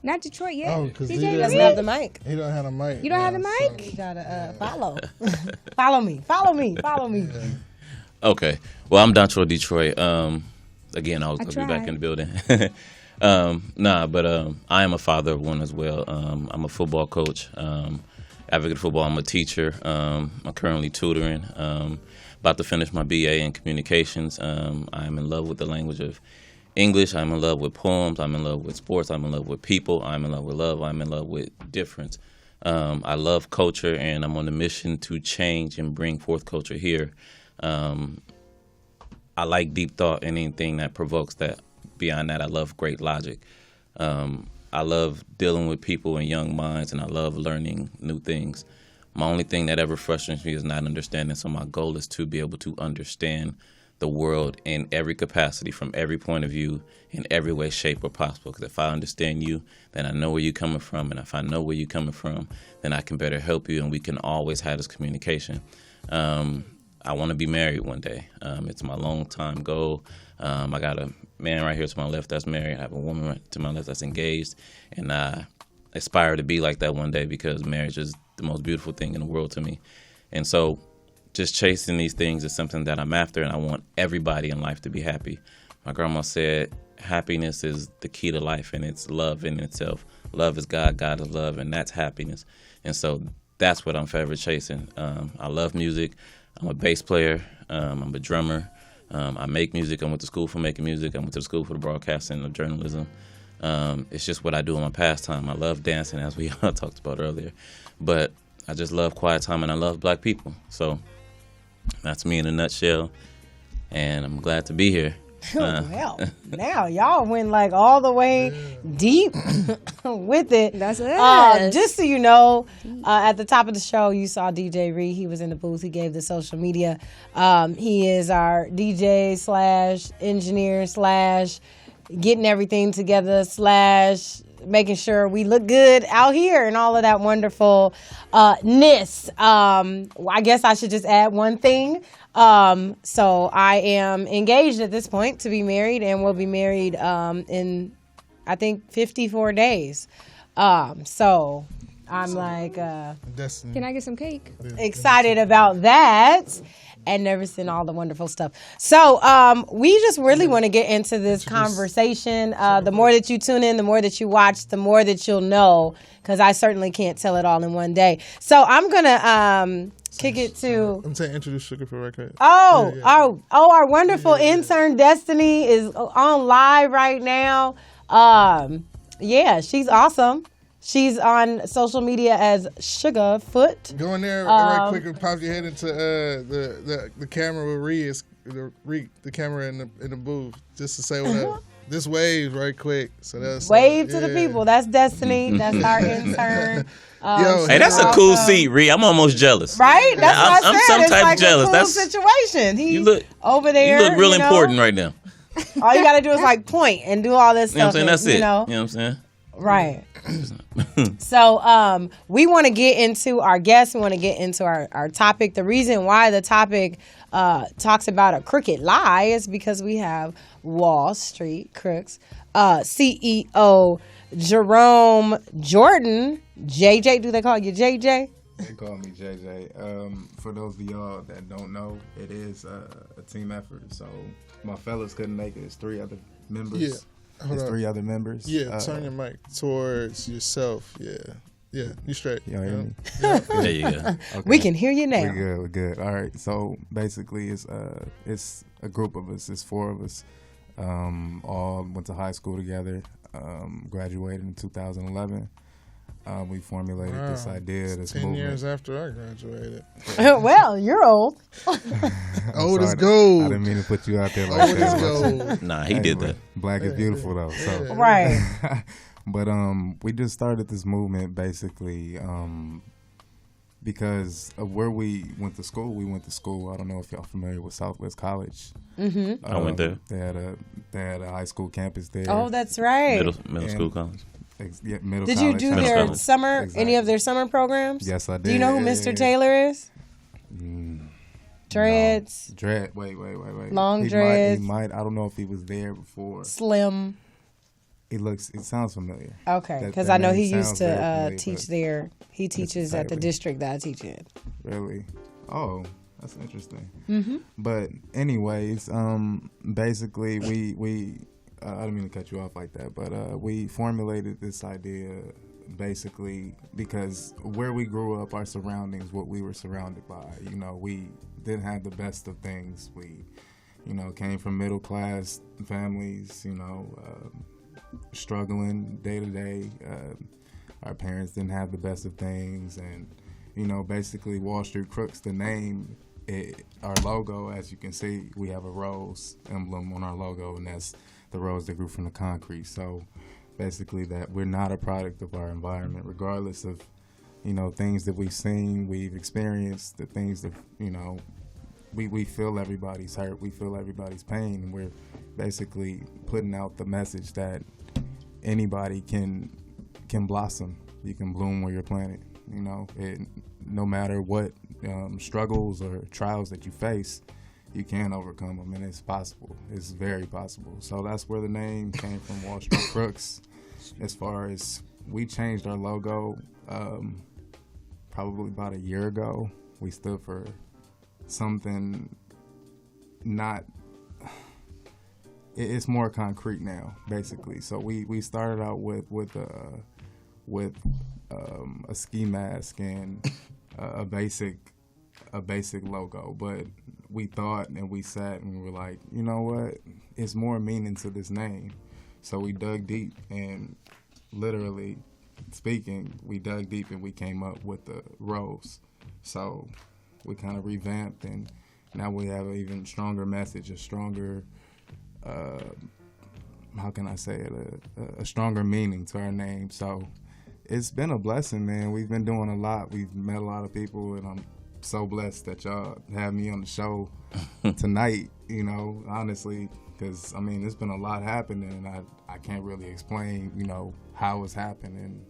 E: Not Detroit yet.
D: Oh, because
B: He
E: DJ
B: doesn't
E: Ree.
B: have the mic.
D: He don't have a mic.
E: You don't have the mic?
B: You gotta follow. Follow me.
C: Okay. Well, I'm Dontrell Detroit. Again, I was going to be back
E: tried.
C: in the building. I am a father of one as well. I'm a football coach, advocate football. I'm a teacher. I'm currently tutoring. About to finish my BA in communications. I'm in love with the language of English. I'm in love with poems. I'm in love with sports. I'm in love with people. I'm in love with love. I'm in love with difference. I love culture, and I'm on a mission to change and bring forth culture here. I like deep thought and anything that provokes that. Beyond that, I love great logic. I love dealing with people and young minds, and I love learning new things. My only thing that ever frustrates me is not understanding, so my goal is to be able to understand the world in every capacity, from every point of view, in every way, shape, or possible. Because if I understand you, then I know where you're coming from, and if I know where you're coming from, then I can better help you, and we can always have this communication. I want to be married one day. It's my long-time goal. I got a man right here to my left that's married. I have a woman right to my left that's engaged, and I aspire to be like that one day, because marriage is the most beautiful thing in the world to me. And so just chasing these things is something that I'm after, and I want everybody in life to be happy. My grandma said happiness is the key to life, and it's love in itself. Love is God, God is love, and that's happiness. And so that's what I'm forever chasing. I love music. I'm a bass player. I'm a drummer. I make music. I went to school for making music. I went to school for the broadcasting of journalism. It's just what I do in my pastime. I love dancing, as we all talked about earlier. But I just love quiet time, and I love black people. So that's me in a nutshell, and I'm glad to be here.
B: Well, now y'all went like all the way deep with it.
E: That's it.
B: Just so you know, at the top of the show, you saw DJ Reed. He was in the booth. He gave the social media. He is our DJ / engineer / getting everything together / making sure we look good out here and all of that wonderful ness. I guess I should just add one thing. So I am engaged at this point to be married, and we'll be married in, I think, 54 days. So I'm like
E: Can I get some cake?
B: excited about that. And never seen all the wonderful stuff. So we just really want to get into this conversation. The more that you tune in, the more that you watch, the more that you'll know, because I certainly can't tell it all in one day. So I'm going to kick it to...
D: I'm saying introduce Sugar for record.
B: Our wonderful intern Destiny is on live right now. Yeah, she's awesome. She's on social media as Sugarfoot.
D: Go in there right quick and pop your head into the camera with Reed, the camera in the booth, just to say what up. Just wave right quick. So that's
B: wave to the people. That's Destiny. That's our intern.
C: Hey, that's a cool seat, Reed. I'm almost jealous.
B: Right? That's what I said.
C: I'm some
B: it's
C: type
B: like
C: jealous.
B: A cool
C: That's
B: situation. He
C: you look
B: over there.
C: You look real important right now.
B: All you got to do is like point and do all this
C: You know
B: stuff.
C: what I'm saying? That's it.
B: You know
C: what I'm saying?
B: Right. So we want to get into our guests. We want to get into our topic. The reason why the topic talks about a crooked lie is because we have Wall Street Crooks CEO Jerome Jordan. JJ, do they call you JJ?
I: They call me JJ. For those of y'all that don't know, it is a team effort. So my fellas couldn't make it. It's 3 other members.
D: Yeah. Hold on.
I: 3 other members.
D: Yeah, turn your mic towards yourself. Yeah, you straight.
I: Y'all hear me?
C: There you go.
I: Okay.
B: We can hear you now.
I: We're good. All right. So basically, it's a group of us. It's 4 of us. All went to high school together. Graduated in 2011. We formulated this idea, this
D: 10
I: movement.
D: years after I graduated.
B: Well, you're old.
D: Old as gold.
I: I didn't mean to put you out there like
D: Old
I: that.
D: as gold.
C: Nah, he did that.
I: Black is beautiful though. So
B: Right.
I: But we just started this movement basically because of where we went to school. We went to school. I don't know if y'all familiar with Southwest College.
B: Mm-hmm.
C: I went there.
I: They had a high school campus there.
B: Oh, that's right.
C: Middle school college.
I: Yeah, middle
B: Did
I: college.
B: you do
C: Middle
B: their
C: college.
B: summer,
I: Exactly.
B: any of their summer programs?
I: Yes, I did.
B: Do you know who Mr. Taylor is? Dreads.
I: No. Dread. Wait.
B: Long
I: He
B: dreads.
I: might. I don't know if he was there before.
B: Slim.
I: It sounds familiar.
B: Okay,
I: That-
B: because
I: that
B: I know
I: name
B: he used
I: sounds very
B: to
I: familiar,
B: teach
I: but-
B: there. He teaches at the
I: Taylor.
B: district that I teach in.
I: Really? Oh, that's interesting.
B: Mm-hmm.
I: But anyways, basically we I didn't mean to cut you off like that, but we formulated this idea basically because where we grew up, our surroundings, what we were surrounded by, we didn't have the best of things. We, came from middle class families, struggling day to day. Our parents didn't have the best of things, and basically Wall Street Crooks, the name, our logo, as you can see, we have a rose emblem on our logo, and that's the rose that grew from the concrete. So basically that we're not a product of our environment, regardless of things that we've seen, we've experienced, the things that we feel everybody's hurt, we feel everybody's pain, and we're basically putting out the message that anybody can blossom. You can bloom where you're planted. No matter what struggles or trials that you face, you can overcome them, and it's possible. It's very possible. So that's where the name came from, Wall Street Crooks. As far as we changed our logo probably about a year ago. We stood for something not... It's more concrete now, basically. So we started out with a ski mask and a basic a basic logo, but we thought and we sat and we were like, you know what? It's more meaning to this name. So we dug deep, and literally speaking, we dug deep and we came up with the rose. So we kind of revamped, and now we have an even stronger message, a stronger, how can I say it, a stronger meaning to our name. So it's been a blessing, man. We've been doing a lot. We've met a lot of people, and I'm so blessed that y'all have me on the show tonight, you know, honestly, because, I mean, there's been a lot happening, and I can't really explain, you know, how it's happening.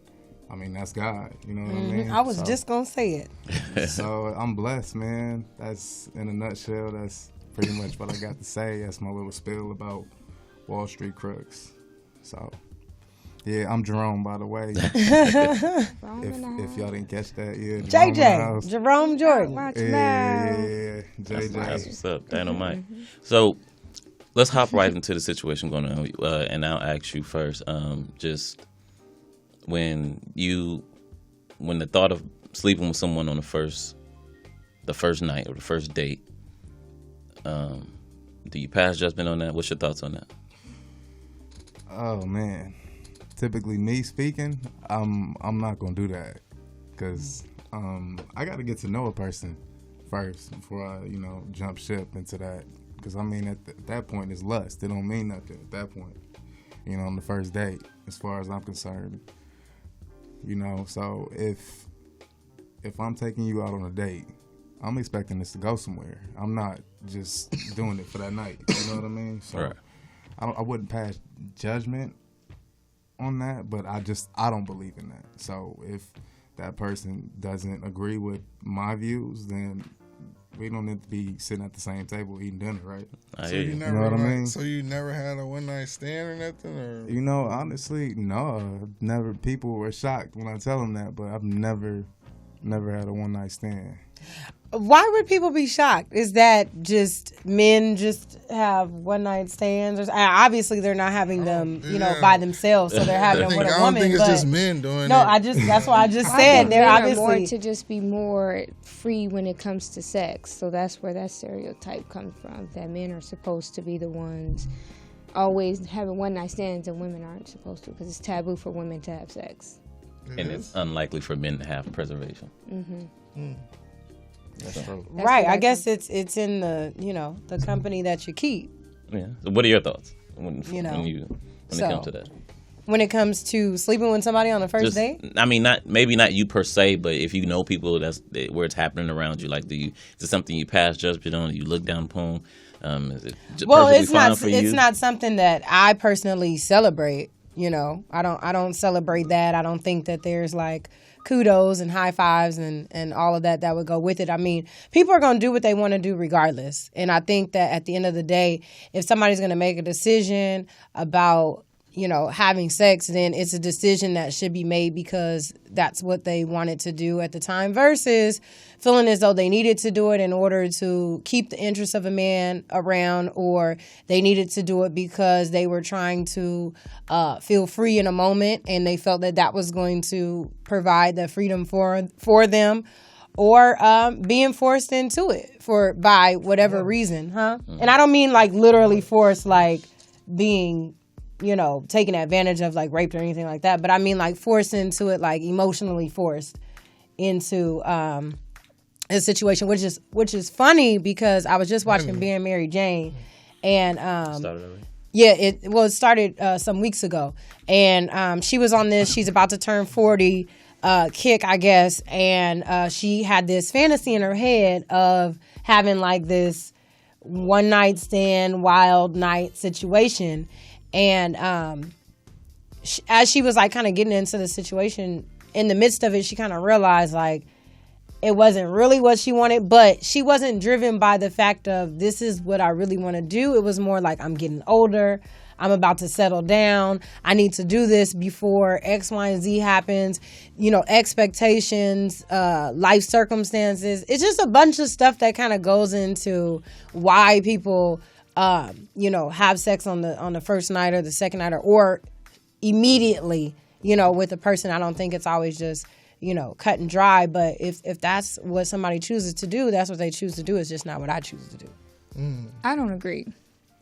I: I mean, that's God, you know what I mean?
B: I was just going to say it.
I: So I'm blessed, man. That's, in a nutshell, that's pretty much what I got to say. That's my little spiel about Wall Street Crooks. So, yeah, I'm Jerome, by the way. if y'all didn't catch that, yeah.
B: Jerome Jordan.
I: Yeah. JJ.
C: That's what's up, Dynamite. So let's hop right into the situation going on, and I'll ask you first. Just when the thought of sleeping with someone on the first night or the first date, do you pass judgment on that? What's your thoughts on that?
I: Oh man, typically me speaking, I'm not gonna do that because I got to get to know a person first before I jump ship into that. Because I mean at that point it's lust. It don't mean nothing at that point. On the first date, as far as I'm concerned. So if I'm taking you out on a date, I'm expecting this to go somewhere. I'm not just doing it for that night. You know what I mean? So
C: right.
I: I wouldn't pass judgment on that, but I don't believe in that. So if that person doesn't agree with my views, then we don't need to be sitting at the same table eating dinner, right?
D: You know what I mean? So you never had a one night stand or nothing, or
I: honestly, no. Never. People were shocked when I tell them that, but I've never had a one night stand.
B: Why would people be shocked? Is that just men just have one night stands? Or, obviously, they're not having them, by themselves, so they're having them with a woman.
D: I don't think it's just men doing it.
B: No, that's what I just said. They're obviously
E: more to just be more free when it comes to sex. So that's where that stereotype comes from. That men are supposed to be the ones always having one night stands, and women aren't supposed to, because it's taboo for women to have sex.
C: And it's unlikely for men to have preservation.
E: Mm-hmm.
I: That's true.
B: Right. I guess it's in the the company that you keep.
C: Yeah. So what are your thoughts when it comes to that?
B: When it comes to sleeping with somebody on the first date?
C: I mean, maybe not you per se, but if you know people where it's happening around you, like is it something you pass judgment on? You look down upon? Is it
B: it's not.
C: For you?
B: It's not something that I personally celebrate. I don't celebrate that. I don't think that there's like kudos and high fives and all of that would go with it. I mean, people are going to do what they want to do regardless. And I think that at the end of the day, if somebody's going to make a decision about, having sex, then it's a decision that should be made because that's what they wanted to do at the time versus feeling as though they needed to do it in order to keep the interest of a man around, or they needed to do it because they were trying to feel free in a moment and they felt that was going to provide the freedom for them, or being forced into it by whatever reason, huh? Mm-hmm. And I don't mean like literally forced, like being taken advantage of, like raped or anything like that. But I mean like forced into it, like emotionally forced into a situation, which is funny because I was just watching Being Mary Jane, and
C: started already?
B: Yeah, it started some weeks ago, and she was on this. She's about to turn 40, kick, I guess, and she had this fantasy in her head of having like this one night stand, wild night situation. And as she was like kind of getting into the situation, in the midst of it, she kind of realized like it wasn't really what she wanted, but she wasn't driven by the fact of this is what I really want to do. It was more like I'm getting older. I'm about to settle down. I need to do this before X, Y, and Z happens. Expectations, life circumstances. It's just a bunch of stuff that kind of goes into why people have sex on the first night or the second night or immediately, with a person. I don't think it's always just cut and dry. But if that's what somebody chooses to do, that's what they choose to do. It's just not what I choose to do.
E: I don't agree.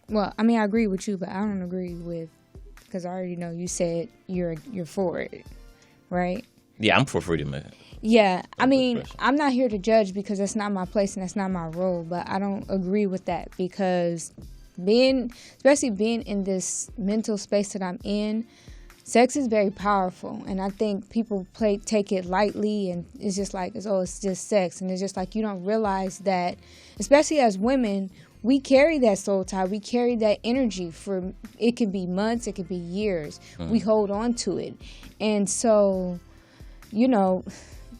E: Well, I mean, I agree with you, but I don't agree with, because I already know you said you're for it, right?
C: Yeah, I'm for freedom, man.
E: Yeah, I mean, I'm not here to judge because that's not my place and that's not my role, but I don't agree with that because especially being in this mental space that I'm in, sex is very powerful, and I think people take it lightly, and it's just like, it's just sex, and it's just like you don't realize that, especially as women, we carry that soul tie, we carry that energy for, it could be months, it could be years, we hold on to it, and so,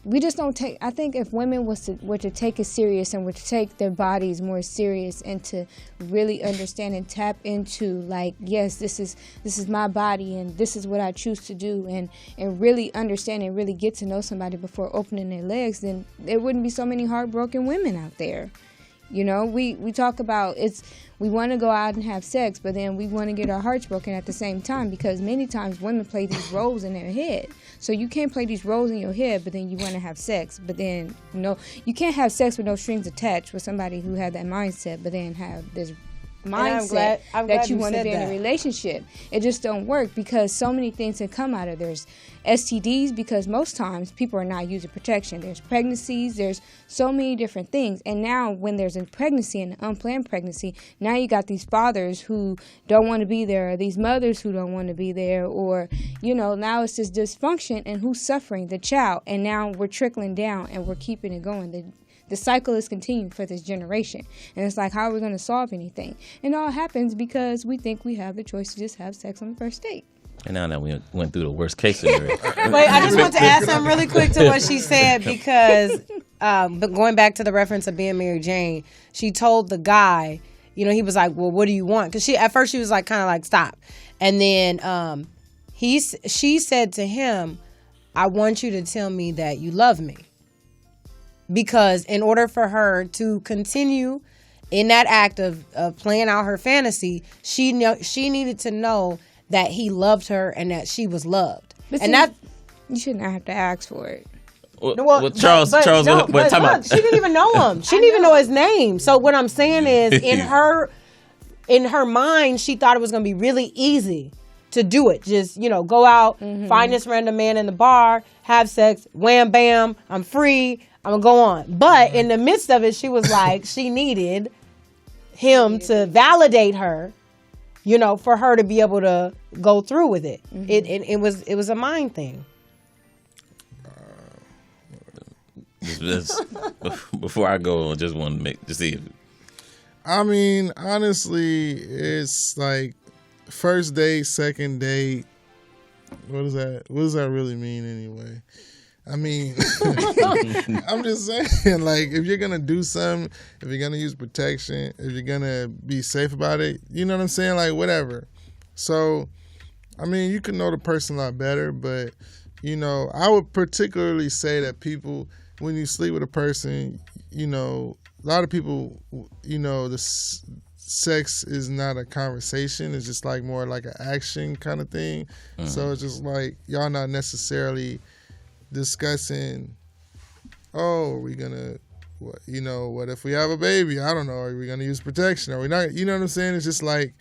E: we just don't take. I think if women were to take it serious and were to take their bodies more serious and to really understand and tap into, like, yes, this is my body and this is what I choose to do, and really understand and really get to know somebody before opening their legs, then there wouldn't be so many heartbroken women out there. We talk about we want to go out and have sex, but then we want to get our hearts broken at the same time, because many times women play these roles in their head. So you can't play these roles in your head, but then you want to have sex. But then, you can't have sex with no strings attached with somebody who had that mindset, but then have this mindset that you want to be in a relationship. It just don't work, because so many things can come out of there's STDs, because most times people are not using protection. There's pregnancies, there's so many different things. And now when there's a pregnancy and an unplanned pregnancy, now you got these fathers who don't want to be there, or these mothers who don't want to be there, or, now it's this dysfunction, and who's suffering? The child. And now we're trickling down and we're keeping it going. The cycle is continuing for this generation. And it's like, how are we going to solve anything? And it all happens because we think we have the choice to just have sex on the first date.
C: And now that we went through the worst case scenario.
B: Wait, I just want to add something really quick to what she said, because but going back to the reference of being Mary Jane, she told the guy, he was like, well, what do you want? Because at first she was like, kind of like, stop. And then she said to him, I want you to tell me that you love me. Because in order for her to continue in that act of playing out her fantasy, she needed to know that he loved her and that she was loved.
E: But
B: and that
E: you shouldn't have to ask for it.
C: Well, Charles,
B: but
C: talking
B: look,
C: about.
B: She didn't even know him. She didn't even know his name. So what I'm saying is, in her mind, she thought it was going to be really easy to do it. Just, go out, find this random man in the bar, have sex, wham, bam, I'm free, I'm going to go on. But in the midst of it, she was like, she needed him to validate her, for her to be able to go through with it. It was a mind thing.
C: Before I go, I just want to see if.
D: I mean, honestly, it's like first date, second date. What does that really mean anyway? I mean, I'm just saying, like, if you're going to do something, if you're going to use protection, if you're going to be safe about it, you know what I'm saying? Like, whatever. So, I mean, you can know the person a lot better, but, I would particularly say that people, when you sleep with a person, a lot of people, sex is not a conversation. It's just like more like an action kind of thing. So it's just like y'all not necessarily discussing, are we gonna, what if we have a baby? I don't know. Are we gonna use protection? Are we not? You know what I'm saying? It's just like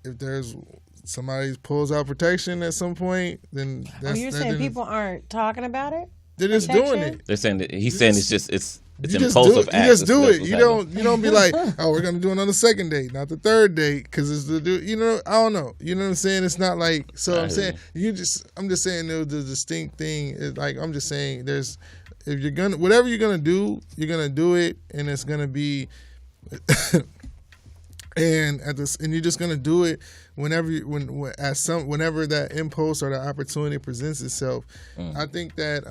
D: if there's somebody pulls out protection at some point, then that's.
B: You're saying people aren't talking about it?
D: They're just doing it.
C: They're saying that he's saying it's
D: impulsive
C: act.
D: You just do it. You don't be like, we're gonna do it on the second date, not the third date, because it's the I don't know. You know what I'm saying? It's not like I'm saying I'm just saying the distinct thing is like I'm just saying there's if you're gonna whatever you're gonna do it, and it's gonna be. And you're just gonna do it whenever that impulse or the opportunity presents itself. I think that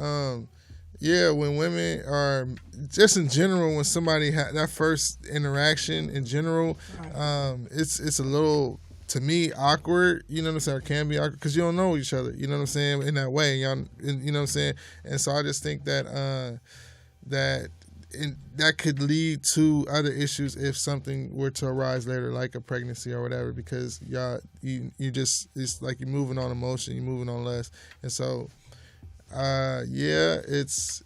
D: when women are just in general, when somebody had that first interaction in general, it's a little, to me, awkward. You know what I'm saying? Or can be awkward because you don't know each other. You know what I'm saying? In that way, you know what I'm saying? And so I just think that that could lead to other issues if something were to arise later, like a pregnancy or whatever, because you just, it's like you're moving on emotion, you're moving on less. And so Yeah, it's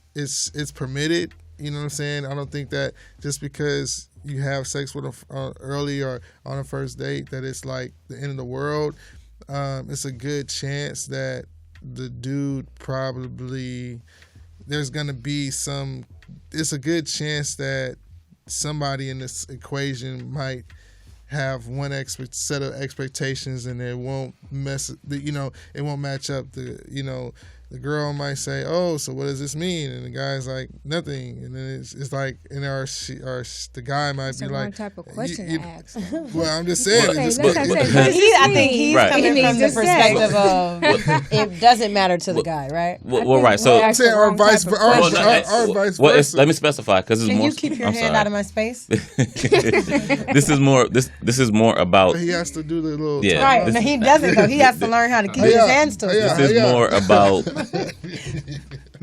D: permitted. You know what I'm saying? I don't think that just because you have sex with them early or on a first date that it's like the end of the world. It's a good chance that the dude probably there's gonna be some. It's a good chance that somebody in this equation might have one set of expectations and it won't it won't match up. The girl might say, "Oh, so what does this mean?" And the guy's like, "Nothing." And then it's like, the guy might
E: It's
D: be
E: the
D: like,
E: wrong type of question to ask.
D: Well, I'm just saying.
E: Okay,
D: it's
E: let's
D: just,
E: not say
B: But I think he's
C: Right.
B: coming
E: He
B: from the
E: needs to say.
B: perspective of it doesn't matter to the guy, right?
C: Well, right. So
D: I'm saying, or vice
C: well,
D: versa.
C: let me specify because it's
B: Can
C: more.
B: you keep your
C: I'm
B: hand
C: sorry.
B: out of my space?
C: This is more. This is more about.
D: He has to do the little.
C: Yeah.
B: Right.
C: this-
B: No, he doesn't though. He has to learn how to keep his hands to himself.
C: This is more about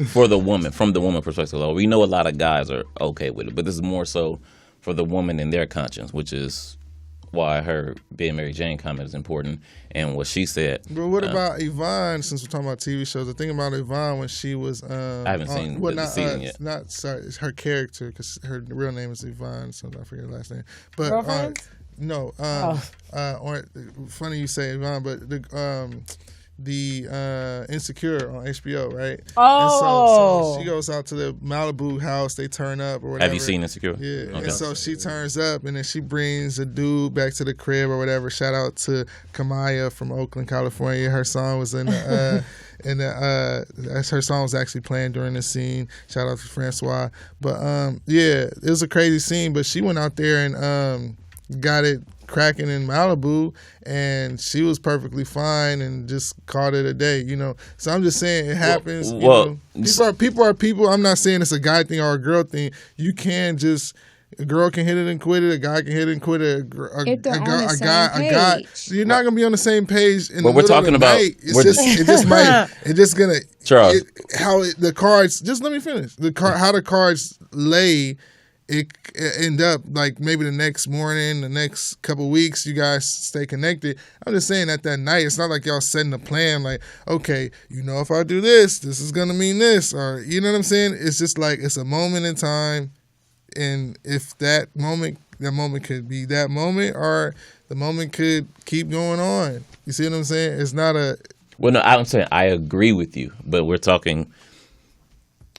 C: for the woman, from the woman perspective. Like, we know a lot of guys are okay with it, but this is more so for the woman and their conscience, which is why her being Mary Jane comment is important and what she said.
D: But what about Yvonne? Since we're talking about TV shows, the thing about Yvonne when she was,
C: I haven't seen the season yet.
D: Not sorry, it's her character because her real name is Yvonne, so I forget her last name. But
B: Girlfriends?
D: no, or funny you say Yvonne, but the Insecure on HBO, right?
B: Oh.
D: And so she goes out to the Malibu house. They turn up or whatever.
C: Have you seen Insecure?
D: Yeah.
C: Okay.
D: And so she turns up, and then she brings a dude back to the crib or whatever. Shout out to Kamaya from Oakland, California. Her song was in the. Her song was actually playing during the scene. Shout out to Francois. But yeah, it was a crazy scene. But she went out there and got it cracking in Malibu, and she was perfectly fine and just called it a day, So I'm just saying it happens. People are people. I'm not saying it's a guy thing or a girl thing. You can just. A girl can hit it and quit it. A guy can hit it and quit it.
E: If they're on the same page.
D: You're not gonna be on the same page. In
C: But
D: the
C: we're
D: middle
C: talking
D: of the
C: about-
D: night. It's just gonna.
C: Charles.
D: The cards. Just let me finish. How the cards lay. It end up like maybe the next morning, the next couple weeks, you guys stay connected. I'm just saying that night, it's not like y'all setting a plan like, okay, if I do this, this is gonna mean this, or you know what I'm saying? It's just like it's a moment in time. And if that moment could be that moment, or the moment could keep going on. You see what I'm saying? It's not a.
C: Well, no, I'm saying I agree with you, but we're talking.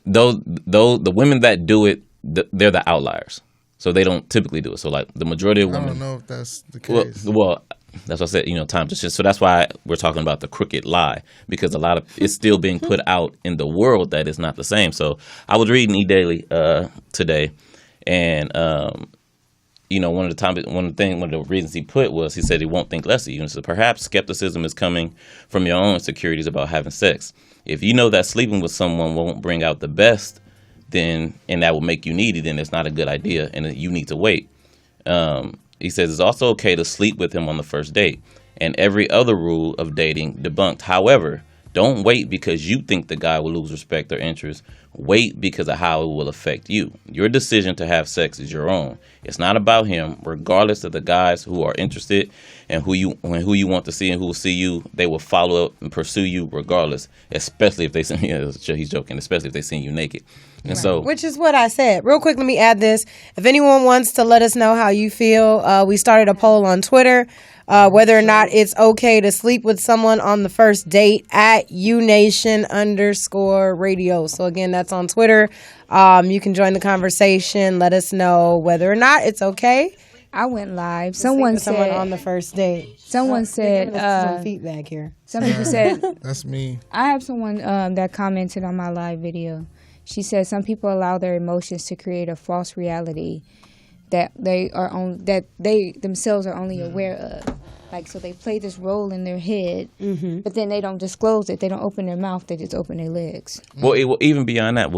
C: Those the women that do it, they're the outliers, so they don't typically do it. So like the majority of women.
D: I don't know if that's the case.
C: Well, that's what I said. Time to shift. So that's why we're talking about the crooked lie, because a lot of it's still being put out in the world that it's not the same. So I was reading E-Daily today. And one of the reasons he put was he said he won't think less of you. And so perhaps skepticism is coming from your own insecurities about having sex. If you know that sleeping with someone won't bring out the best, and that will make you needy, then it's not a good idea, and you need to wait. He says it's also okay to sleep with him on the first date, and every other rule of dating debunked. However, don't wait because you think the guy will lose respect or interest. Wait because of how it will affect you. Your decision to have sex is your own. It's not about him, regardless of the guys who are interested and who you want to see and who will see you. They will follow up and pursue you regardless, especially if they see he's joking, especially if they see you naked. And so,
B: which is what I said. Real quick, let me add this. If anyone wants to let us know how you feel, we started a poll on Twitter. Whether or not it's okay to sleep with someone on the first date at UNation_radio. So again, that's on Twitter. You can join the conversation. Let us know whether or not it's okay.
E: I went live. Someone said
B: on the first date.
E: Someone said
B: some feedback here.
E: Some people said
D: that's me.
E: I have someone that commented on my live video. She said some people allow their emotions to create a false reality that they themselves are only aware of. Like, so they play this role in their head, but then they don't disclose it. They don't open their mouth. They just open their legs.
C: Well, even beyond that,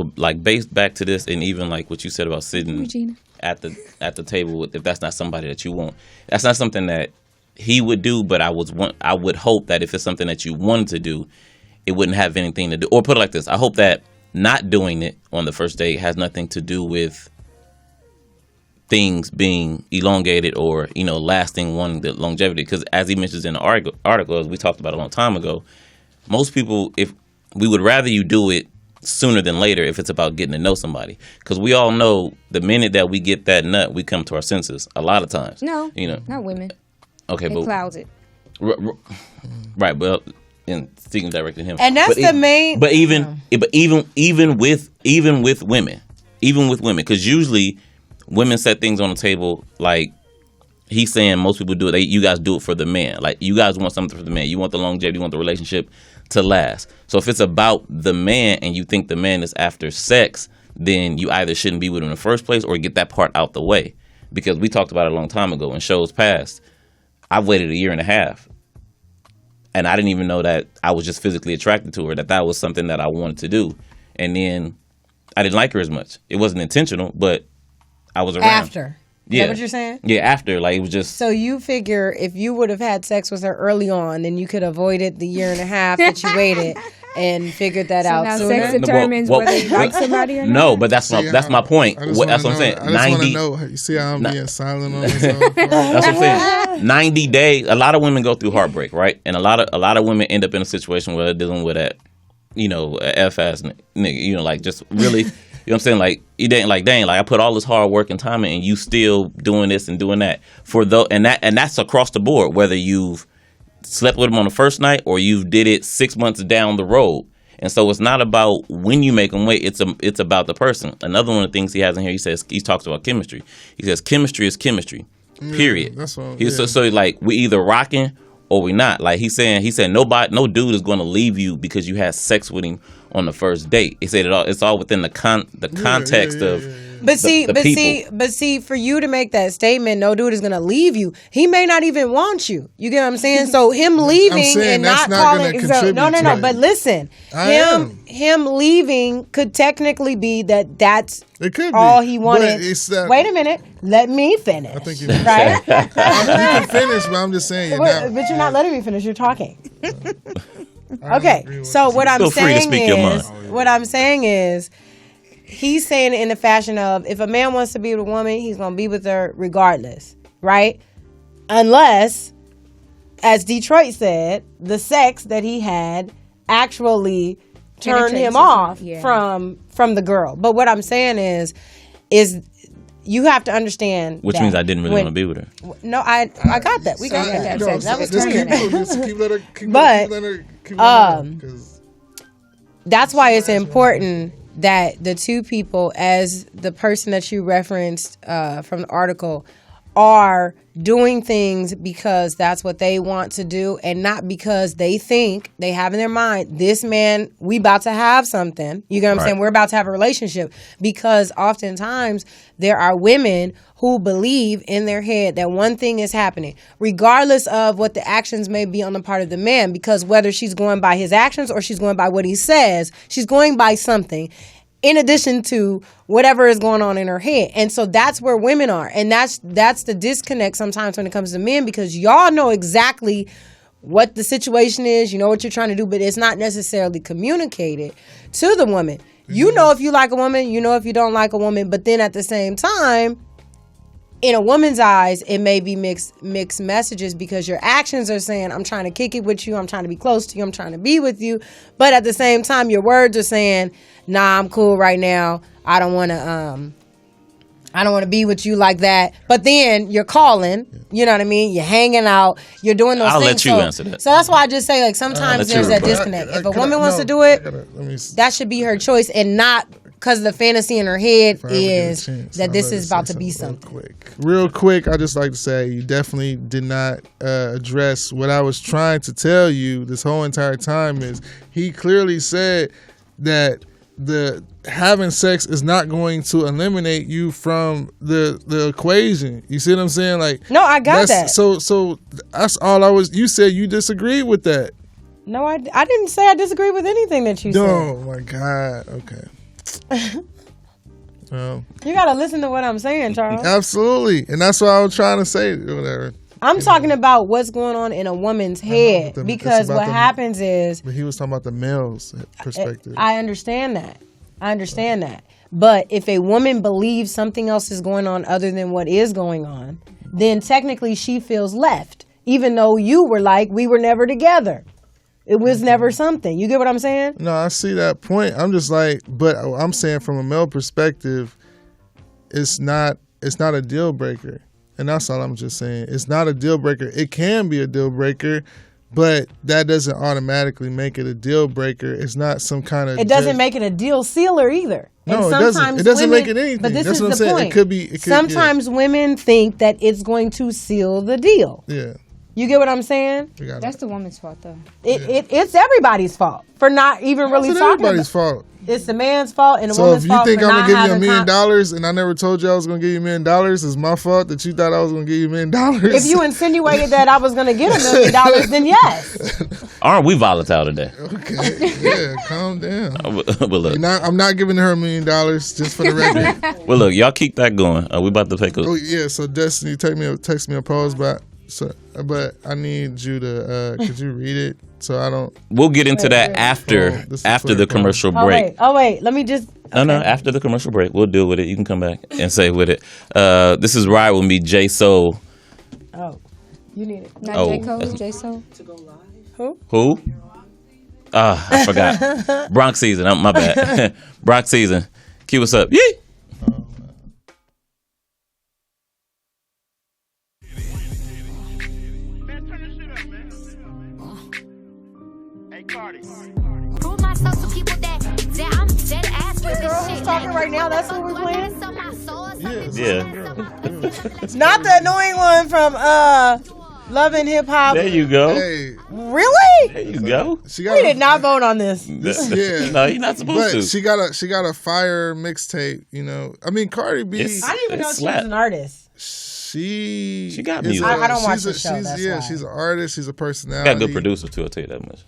C: based back to this, and even like what you said about sitting
E: Regina.
C: at the table with, if that's not somebody that you want, that's not something that he would do. But I would hope that if it's something that you wanted to do, it wouldn't have anything to do. Or put it like this: I hope that not doing it on the first date has nothing to do with things being elongated or lasting the longevity, because as he mentions in the article, as we talked about a long time ago, most people, if we would rather you do it sooner than later if it's about getting to know somebody. Because we all know the minute that we get that nut, we come to our senses a lot of times.
E: No,
C: you know,
E: not women.
C: Okay,
E: It
C: but
E: clouds it.
C: Right, but and speaking directly to him,
B: And that's the main.
C: But even with women, because usually women set things on the table like. He's saying most people do it. You guys do it for the man. Like, you guys want something for the man. You want the longevity. You want the relationship to last. So if it's about the man and you think the man is after sex, then you either shouldn't be with him in the first place or get that part out the way. Because we talked about it a long time ago in shows past. I've waited 1.5 years. And I didn't even know that I was just physically attracted to her, that was something that I wanted to do. And then I didn't like her as much. It wasn't intentional, but I was around.
B: After. Is
C: Yeah.
B: that what you're saying?
C: Yeah, after. Like, it was just...
B: So you figure if you would have had sex with her early on, then you could have avoided the 1.5 years that you waited and figured that out
E: now
B: sooner?
E: sex determines whether you like somebody or not?
C: No, but that's my point. That's what I'm saying.
D: I just want to know. You see how I'm being silent on this?
C: That's what I'm saying. 90 days. A lot of women go through heartbreak, right? And a lot of women end up in a situation where they're dealing with that, a F-ass nigga, like just really... You know what I'm saying? Like, you didn't dang, I put all this hard work and time in, and you still doing this and doing that and that's across the board, whether you've slept with them on the first night or you did it 6 months down the road. And so it's not about when you make them wait, it's about the person. Another one of the things he has in here, he talks about chemistry. He says chemistry is chemistry. Period.
D: That's what.
C: So like, we either rocking or we not. Like he said no dude is going to leave you because you had sex with him on the first date. He said it's all within the context of.
B: But see, for you to make that statement, no dude is gonna leave you. He may not even want you. You get what I'm saying? So him leaving and not calling. No. But listen, him leaving could technically be that's
D: it could
B: all
D: be,
B: he wanted. Wait a minute, let me finish.
D: I think you
B: right.
D: You can finish, but I'm just saying.
B: But you're not letting me finish. You're talking. Okay, so what I'm saying is, he's saying it in the fashion of, if a man wants to be with a woman, he's going to be with her regardless, right? Unless, as Detroit said, the sex that he had actually turned him off from the girl. But what I'm saying is you have to understand.
C: Which means I didn't really want to be with her.
B: No, I got that. We got that. That was clear. That's why it's important that the two people, as the person that you referenced from the article, are doing things because that's what they want to do and not because they think, they have in their mind, this man, we about to have something. You get what I'm saying? We're about to have a relationship. Because oftentimes there are women who believe in their head that one thing is happening, regardless of what the actions may be on the part of the man, because whether she's going by his actions or she's going by what he says, she's going by something in addition to whatever is going on in her head. And so that's where women are. And that's the disconnect sometimes when it comes to men, because y'all know exactly what the situation is, you know what you're trying to do, but it's not necessarily communicated to the woman. You know if you like a woman, you know if you don't like a woman, but then at the same time, in a woman's eyes, it may be mixed messages, because your actions are saying, I'm trying to kick it with you, I'm trying to be close to you, I'm trying to be with you. But at the same time, your words are saying, nah, I'm cool right now. I don't want to be with you like that. But then you're calling, you know what I mean? You're hanging out, you're doing those things.
C: I'll let you answer that.
B: So that's why I just say, like, sometimes there's that disconnect. If a woman wants to do it, that should be her choice, and not because the fantasy in her head is that this is about to be something.
D: Real quick, I just like to say you definitely did not address what I was trying to tell you this whole entire time. Is he clearly said that the having sex is not going to eliminate you from the equation. You see what I'm saying? Like,
B: no, I got that.
D: So that's all I was. You said you disagreed with that.
B: No, I didn't say I disagree with anything that you said.
D: Oh my God. Okay.
B: You gotta listen to what I'm saying, Charles.
D: Absolutely, and that's what I was trying to say. Whatever.
B: I'm talking about what's going on in a woman's head, because what happens is.
D: But he was talking about the male's perspective.
B: I understand that. But if a woman believes something else is going on other than what is going on, then technically she feels left, even though you were like, we were never together. It was never something. You get what I'm saying?
D: No, I see that point. I'm just like, but I'm saying from a male perspective, it's not a deal breaker. And that's all I'm just saying. It's not a deal breaker. It can be a deal breaker, but that doesn't automatically make it a deal breaker. It's not some kind of...
B: It doesn't make it a deal sealer either.
D: No,
B: and
D: it doesn't. It doesn't make it anything.
B: But this
D: That's
B: is
D: what I'm
B: the
D: saying.
B: point.
D: It could be...
B: Sometimes women think that it's going to seal the deal.
D: Yeah.
B: You get what I'm saying?
E: That's the woman's fault, though.
B: It's everybody's fault for not even really
D: It's
B: talking
D: everybody's
B: about
D: fault.
B: It's the man's fault and the
D: So
B: woman's
D: if you
B: fault
D: think
B: for
D: I'm
B: not
D: going to give you
B: having
D: $1 million and I never told you I was going to give you $1 million, it's my fault that you thought I was going to give you $1 million?
B: If you insinuated that I was going to get $1 million, then yes.
C: Aren't we volatile today?
D: Okay, yeah, calm down.
C: But look,
D: I'm not giving her $1 million, just for the record.
C: well, look, y'all keep that going. We about to take a...
D: Oh yeah, so Destiny, text me a pause, but I need you to could you read it so I don't.
C: We'll get into that after the commercial break.
B: Oh wait, let me just. Okay.
C: No, after the commercial break, we'll deal with it. You can come back and say with it. This is Ride With Me, J Soul.
B: Oh, you need it.
E: Not J Cole, J Soul.
C: Who? I forgot. Bronx season. My bad. Bronx season. Key, what's up? Yee!
G: Prove myself to people that I'm dead ass with
B: Girl,
G: this
B: who's
G: shit.
B: talking right now? That's what we're playing.
C: Yeah.
B: Not the annoying one from Love and Hip Hop.
C: There you go.
D: Hey,
B: Really?
C: There you go.
D: she got
B: We did not vote on this.
D: Yeah.
C: No, you're not supposed
D: But
C: to.
D: she got a fire mixtape. You know, I mean, Cardi B.
B: I didn't even know she
C: slap.
B: was an artist.
D: She
C: got
D: is
C: music.
B: I don't watch
D: she's
B: the show, that's why.
D: she's an artist. She's a personality.
C: Got a good producer too, I'll tell you that much.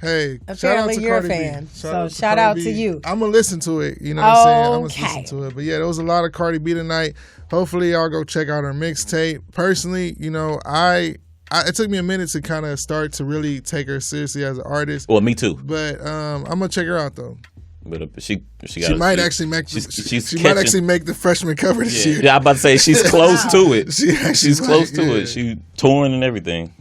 D: Hey,
B: Apparently
D: shout out to
B: you're a
D: Cardi
B: fan.
D: B.
B: So shout
D: Cardi
B: out
D: B.
B: to you.
D: I'm gonna listen to it. You know what I'm saying? I'm gonna
B: Okay.
D: listen to it. But yeah, there was a lot of Cardi B tonight. Hopefully, y'all go check out her mixtape. Personally, you know, it took me a minute to kind of start to really take her seriously as an artist.
C: Well, me too.
D: But I'm gonna check her out though.
C: But she
D: might actually make the freshman cover this year.
C: Yeah, I'm about to say she's close to it.
D: She's
C: close to it. She touring and everything.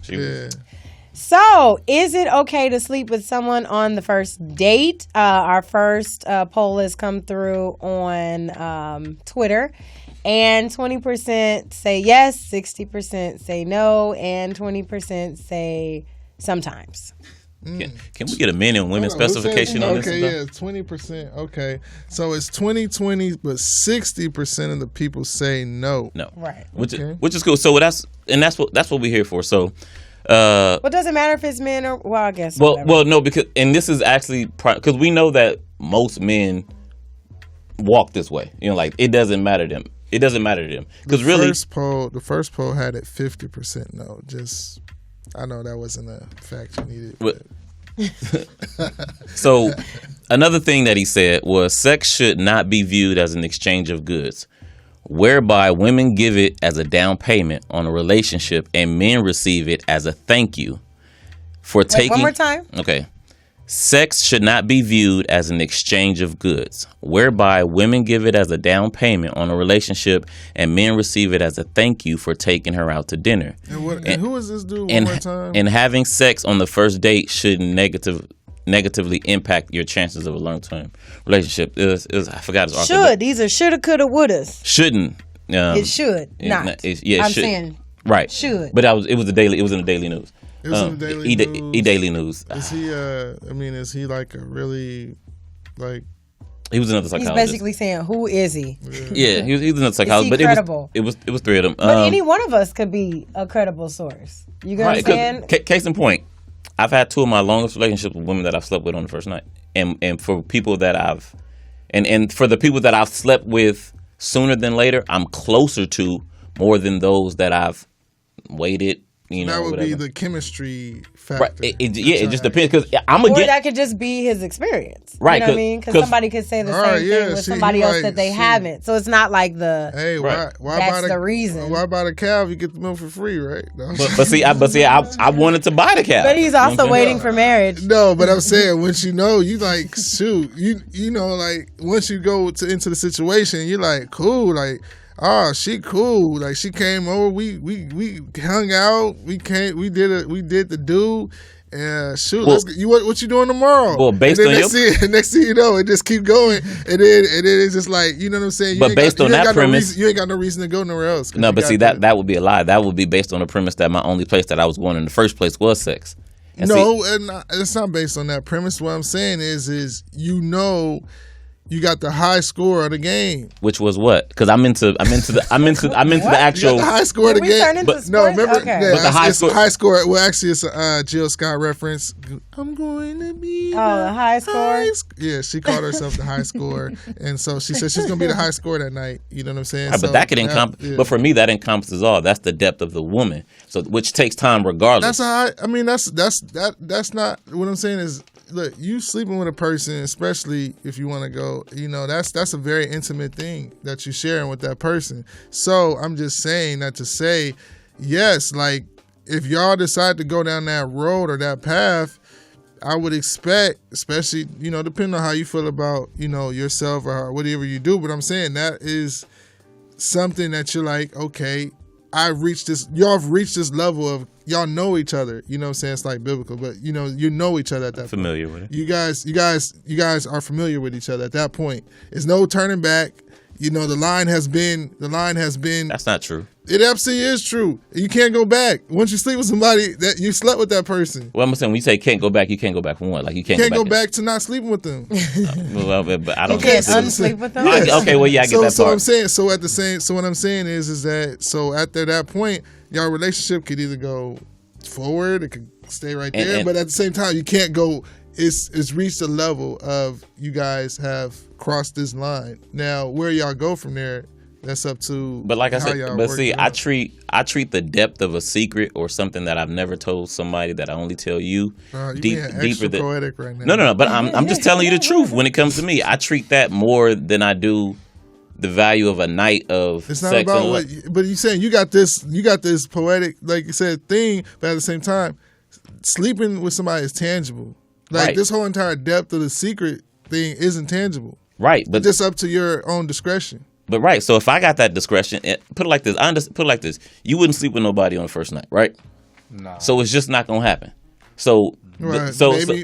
B: So, is it okay to sleep with someone on the first date? Our first poll has come through on Twitter. And 20% say yes, 60% say no, and 20% say sometimes.
C: Can we get a men and women specification on this?
D: Okay, yeah, 20%. Okay, so it's 20-20, but 60% of the people say no.
C: No,
B: right?
C: Which is cool. So that's what we're here for. So,
B: well, does it matter if it's men or I guess.
C: Well, no, because this is actually because we know that most men walk this way. You know, like it doesn't matter to them. It doesn't matter to them because really,
D: the first poll had it 50% no. Just. I know that wasn't a fact you needed.
C: So, another thing that he said was sex should not be viewed as an exchange of goods, whereby women give it as a down payment on a relationship and men receive it as a thank you for taking.
B: One more time.
C: Okay. Sex should not be viewed as an exchange of goods, whereby women give it as a down payment on a relationship and men receive it as a thank you for taking her out to dinner.
D: And who is this dude one more time?
C: And having sex on the first date should negatively impact your chances of a long-term relationship. I forgot his author.
B: Should. These are shoulda, coulda, wouldas.
C: Shouldn't.
B: It should not. I'm saying
C: right.
B: Should.
C: But it was in the Daily News.
D: It was in the Daily News.
C: Daily News.
D: Is he? Is he like a really like?
C: He was another psychologist.
B: He's basically saying, who is he?
C: Yeah, he was another psychologist.
B: Is he credible?
C: But it was three of them.
B: But any one of us could be a credible source. You get what I'm saying?
C: Case in point, I've had two of my longest relationships with women that I've slept with on the first night, and for people that and for the people that I've slept with sooner than later, I'm closer to more than those that I've waited. You know,
D: that would
C: whatever.
D: be the chemistry factor.
C: Right. It just depends because
B: that could just be his experience.
C: Right.
B: You know what I mean? Because somebody could say the same thing with somebody else that they haven't. So it's not like
D: why
B: that's the reason.
D: Why buy the calf? You get the milk for free, right? No.
C: But see, I wanted to buy the calf.
B: But he's also waiting for marriage.
D: No, but I'm saying once you know, you like shoot, you know, like once you go into the situation, you're like cool, like. Oh, she cool. Like she came over, we hung out, we did the do, Shoot,
C: Well,
D: what you doing tomorrow?
C: Well, based
D: and then
C: on
D: next thing you know, it just keep going, and then it's just like, you know what I'm saying.
C: But based on that premise,
D: you ain't got no reason to go nowhere else.
C: No, but see that would be a lie. That would be based on the premise that my only place that I was going in the first place was sex. And
D: it's not based on that premise. What I'm saying is you got the high score of the game.
C: Which was what? Because I'm into the actual.
D: You got the high score of the game.
C: But the
D: high score. Well, actually, it's a Jill Scott reference. I'm going to be
B: the high score.
D: Yeah, she called herself the high score, and so she said she's going to be the high score that night. You know what I'm saying?
C: Right, but that could encompass. Yeah. But for me, that encompasses all. That's the depth of the woman. So which takes time regardless.
D: That's not what I'm saying is. Look, you sleeping with a person, especially if you want to go, that's a very intimate thing that you're sharing with that person. So I'm just saying that to say, yes, like if y'all decide to go down that road or that path, I would expect, especially, depending on how you feel about, yourself or whatever you do. But I'm saying that is something that you're like, okay, y'all have reached this level of y'all know each other. You know what I'm saying? It's like biblical, but you know each other at that
C: familiar
D: point.
C: With it.
D: You guys are familiar with each other at that point. There's no turning back. The line has been.
C: That's not true.
D: It absolutely is true. You can't go back. Once you sleep with somebody that you slept with that person.
C: Well, I'm saying when you say can't go back, you can't go back from what? Like you can't
D: go back to not sleeping with them.
C: But I don't.
B: You can't unsleep with them.
D: Yes.
C: Okay, well, yeah, I get that part.
D: So what I'm saying is that after that point, y'all relationship could either go forward, it could stay right there, but at the same time, you can't go. It's reached a level of you guys have crossed this line. Now, where y'all go from there, that's up to.
C: But like I said, I treat the depth of a secret or something that I've never told somebody that I only tell you.
D: Deeper than poetic right now.
C: No. But I'm just telling you the truth. When it comes to me, I treat that more than I do the value of a night of
D: it's not
C: sex
D: about what. But you're saying you got this poetic, like you said, thing. But at the same time, sleeping with somebody is tangible. Like this whole entire depth of the secret thing isn't tangible.
C: Right, but
D: it's just up to your own discretion.
C: But right, so if I got that discretion, put it like this, you wouldn't sleep with nobody on the first night, right? No. So it's just not gonna happen. So
D: right.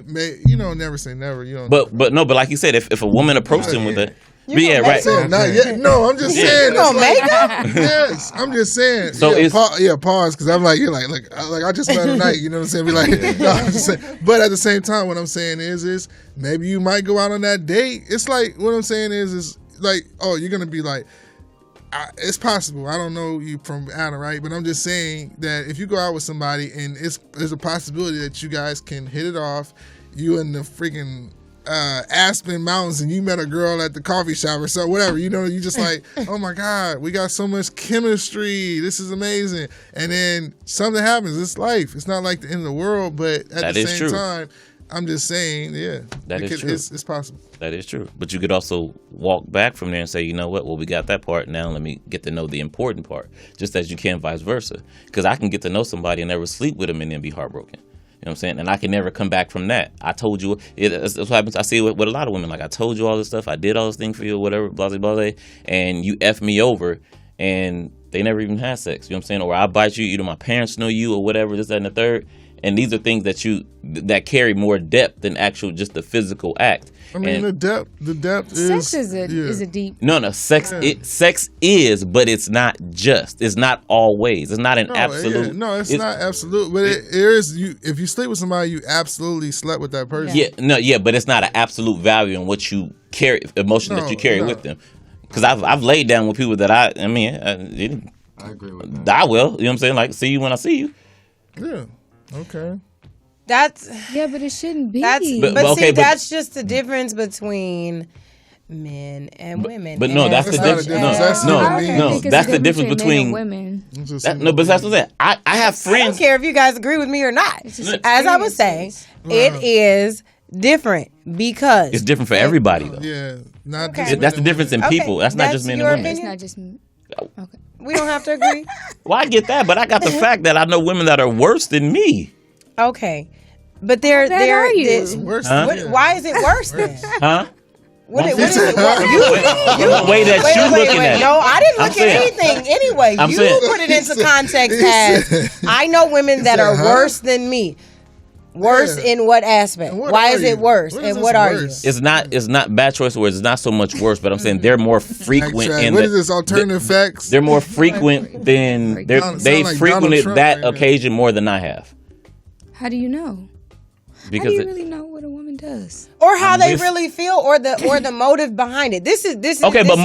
D: Maybe never say never. You don't.
C: But like you said, if a woman approached him with it. But yeah, right.
D: Not yet. No, I'm just saying.
B: You gonna make it?
D: Yes, I'm just saying.
C: So
D: pause, because I'm like, you're like I just met tonight. You know what I'm saying? Be like, no, I'm just saying. But at the same time, what I'm saying is maybe you might go out on that date. It's like what I'm saying is like, oh, you're gonna be like, it's possible. I don't know you from Adam, right? But I'm just saying that if you go out with somebody and there's a possibility that you guys can hit it off, you and the freaking Aspen Mountains, and you met a girl at the coffee shop or so, whatever. You just like, oh my God, we got so much chemistry. This is amazing. And then something happens. It's life. It's not like the end of the world, but at the same time, I'm just saying,
C: true.
D: It's possible.
C: That is true. But you could also walk back from there and say, you know what? Well, we got that part. Now let me get to know the important part, just as you can vice versa. Because I can get to know somebody and never sleep with them and then be heartbroken. You know what I'm saying? And I can never come back from that. I told you, that's what happens. I see it with a lot of women. Like, I told you all this stuff. I did all this thing for you, whatever, blah, blah, blah, and you F me over, and they never even had sex. You know what I'm saying? Or I bite you, either my parents know you or whatever, this, that, and the third. And these are things that carry more depth than actual just the physical act.
D: I mean, the depth is...
E: Sex is a deep...
C: No, sex is, but it's not just. It's not always. It's not an absolute...
D: Yeah. No, it's not absolute, but it is... If you sleep with somebody, you absolutely slept with that person.
C: But it's not an absolute value in what you carry, emotion that you carry with them. Because I've laid down with people that I
I: agree with that.
C: I will. You know what I'm saying? Like, see you when I see you.
D: Yeah. Okay.
E: But it shouldn't be.
B: That's just the difference between men and women.
C: But no, that's the difference. That's the difference between
E: women.
C: But that's what I'm saying. I have friends.
B: I don't care if you guys agree with me or not. As I was saying, it is different because
C: it's different for everybody though.
D: Yeah,
C: that's the difference in people. That's not just men and women.
E: It's not just me. Okay.
B: We don't have to agree.
C: Well, I get that, but I got the fact that I know women that are worse than me.
B: Okay, but they're
D: worse.
B: Why is it worse then?
C: Huh?
B: What is it?
C: The way that you looking at it.
B: No, I didn't look at anything anyway. You put it into context as I know women that are worse than me. Worse in what aspect? Why is it worse? And what are you?
C: It's not bad choice words. It's not so much worse, but I'm saying they're more frequent.
D: What is this, alternative facts?
C: They're more frequent than they
D: like
C: frequented
D: Trump
C: that
D: right
C: occasion more than I have.
E: How do you know?
C: Because
E: How do you really know what a woman does?
B: Or how they really feel, or the motive behind it. This is
C: okay, but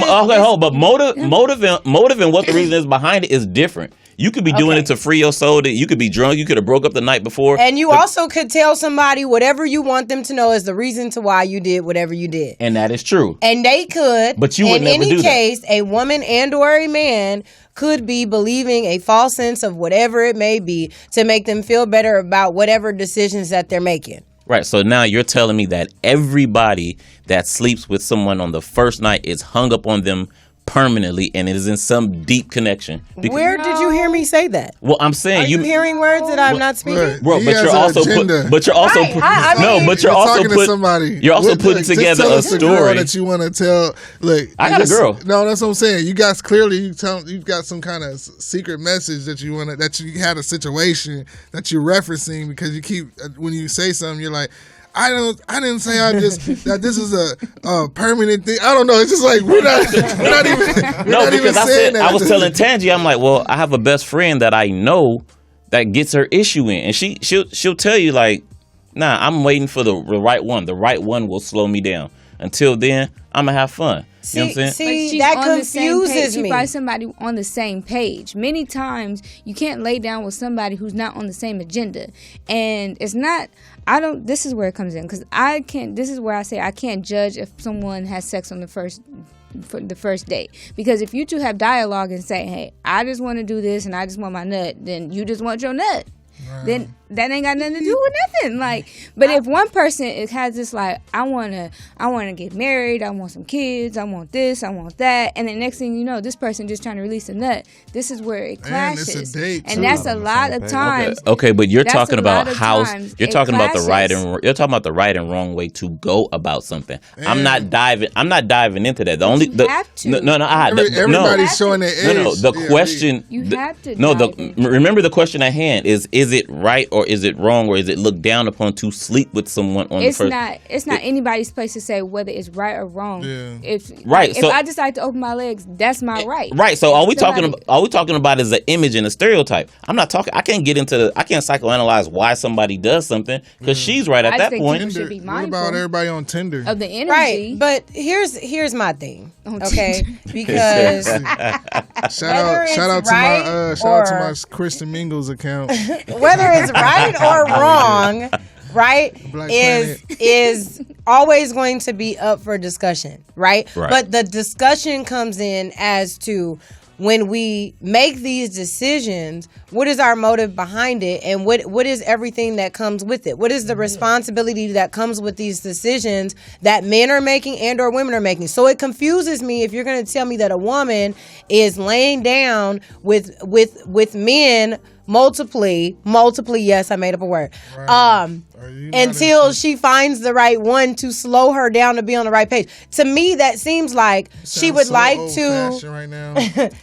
C: motive and what the reason is behind it is different. You could be doing it to free your soul. You could be drunk. You could have broke up the night before.
B: And you also could tell somebody whatever you want them to know is the reason to why you did whatever you did.
C: And that is true.
B: And they could.
C: But you would never do that.
B: In any case, a woman and or a man could be believing a false sense of whatever it may be to make them feel better about whatever decisions that they're making.
C: Right. So now you're telling me that everybody that sleeps with someone on the first night is hung up on them permanently and it is in some deep connection.
B: Where did you hear me say that?
C: Well, I'm saying
B: Are you hearing words that I'm not speaking?
C: Bro, but you're also putting together a story
D: that you want to tell. Look,
C: I got a girl.
D: No, that's what I'm saying. You guys clearly you've got some kind of secret message that you want that you had a situation that you're referencing because you keep when you say something you're like, I didn't say that this is a permanent thing. I don't know. It's just like we're not even saying that.
C: I was telling Tangie, I'm like, well, I have a best friend that I know that gets her issue in, and she'll tell you like, nah, I'm waiting for the right one. The right one will slow me down. Until then, I'm gonna have fun. You know what I'm saying?
B: See, that confuses me.
E: She finds somebody on the same page. Many times, you can't lay down with somebody who's not on the same agenda, and it's not. This is where it comes in because I can't. This is where I say I can't judge if someone has sex on the first date, because if you two have dialogue and say, "Hey, I just want to do this and I just want my nut," then you just want your nut. Wow. Then that ain't got nothing to do with nothing. Like, but if one person has this like, I wanna get married, I want some kids, I want this, I want that, and then next thing you know, this person just trying to release a nut. This is where it clashes,
D: and it's a date
E: and that's a lot of times.
C: Okay, but you're talking about how you're talking about the right and wrong way to go about something. I'm not diving into that.
D: Everybody's showing their age.
C: The question.
E: You have to.
C: Remember the question at hand is it right or is it wrong or is it looked down upon to sleep with someone on the first?
E: It's not anybody's place to say whether it's right or wrong.
D: Yeah.
E: If I decide to open my legs, that's my right.
C: Right. So are we talking about as an image and a stereotype? I'm not talking. I can't psychoanalyze why somebody does something because she's right at that point.
E: Should be
D: what about everybody on Tinder?
E: Of the energy.
B: Right. But here's my thing. Okay. Because
D: shout out to my Kristen Mingles account.
B: Whether it's right or wrong, right, is always going to be up for discussion, right? But the discussion comes in as to when we make these decisions, what is our motive behind it, and what is everything that comes with it? What is the responsibility that comes with these decisions that men are making and or women are making? So it confuses me if you're going to tell me that a woman is laying down with men multiply, yes, I made up a word. Right. Until she finds the right one to slow her down to be on the right page. To me, that seems like she would like to.
D: Right now.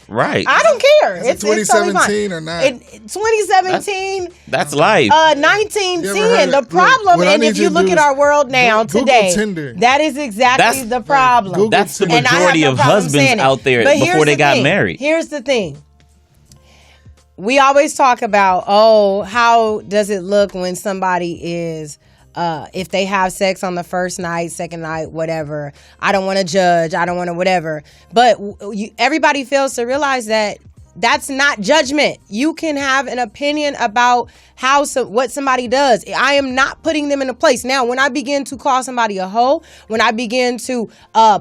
C: Right.
B: I don't care.
D: It's 2017 or not?
B: 2017.
C: That's life.
B: 1910. The problem, and if you look at our world now today, that is exactly the problem.
C: That's the majority of husbands out there before they got married.
B: Here's the thing. We always talk about, how does it look when somebody is, if they have sex on the first night, second night, whatever. I don't want to judge. I don't want to whatever. But everybody fails to realize that that's not judgment. You can have an opinion about what somebody does. I am not putting them in a place. Now, when I begin to call somebody a hoe, when I begin to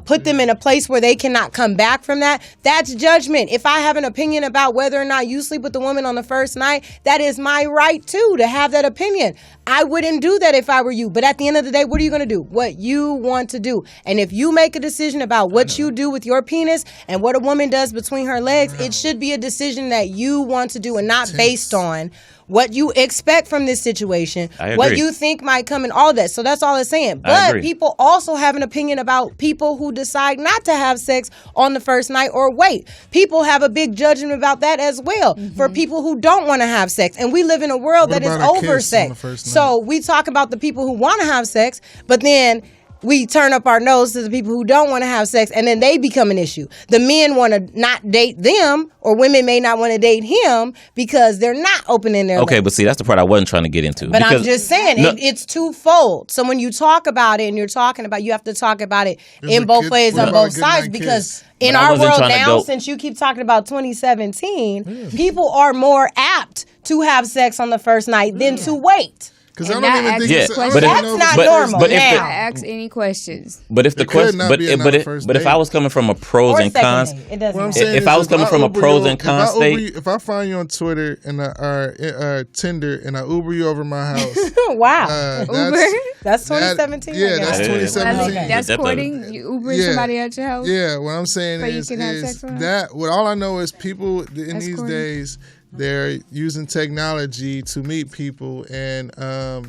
B: put them in a place where they cannot come back from that, that's judgment. If I have an opinion about whether or not you sleep with the woman on the first night, that is my right too, to have that opinion. I wouldn't do that if I were you. But at the end of the day, what are you going to do? What you want to do. And if you make a decision about what you do with your penis and what a woman does between her legs, it should be a decision that you want to do and not based on what you expect from this situation, what you think might come and all that. So that's all it's saying. But people also have an opinion about people who decide not to have sex on the first night or wait. People have a big judgment about that as well for people who don't want to have sex. And we live in a world that is over sex. So we talk about the people who want to have sex, but then we turn up our nose to the people who don't want to have sex, and then they become an issue. The men want to not date them, or women may not want to date him because they're not opening their lips.
C: But see, that's the part I wasn't trying to get into.
B: But I'm just saying, it's twofold. So when you talk about it and you're talking about, you have to talk about it in both ways on both sides, because in our world now, since you keep talking about 2017, people are more apt to have sex on the first night than to wait.
D: Because I don't even think
B: that's not normal.
E: But now, ask any questions.
C: But if the question, but if I was coming from a pros and cons, if I was coming from a pros and cons state,
D: if I find you on Twitter and or Tinder and I Uber you over my house,
B: wow, Uber, that's 2017.
D: That's 2017.
E: That's courting. You Ubering somebody at your house.
D: Yeah, what I'm saying is that. What all I know is people in these days, they're using technology to meet people, and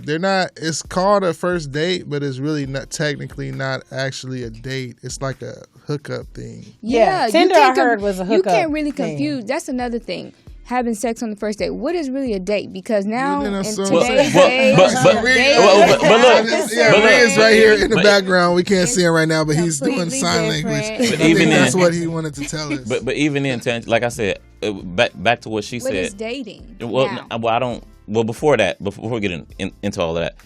D: they're not. It's called a first date, but it's really not technically not actually a date. It's like a hookup thing.
B: Yeah, Tinder I heard was a hookup.
E: You can't really confuse. That's another thing. Having sex on the first date. What is really a date? Because now in today's age,
D: Rhea's right here in the background. We can't see him right now, but he's doing sign language. But even that's what he wanted to tell us.
C: But even then, like I said, back to what she said.
E: What is dating?
C: I don't. Well, before that, before we get into all of that,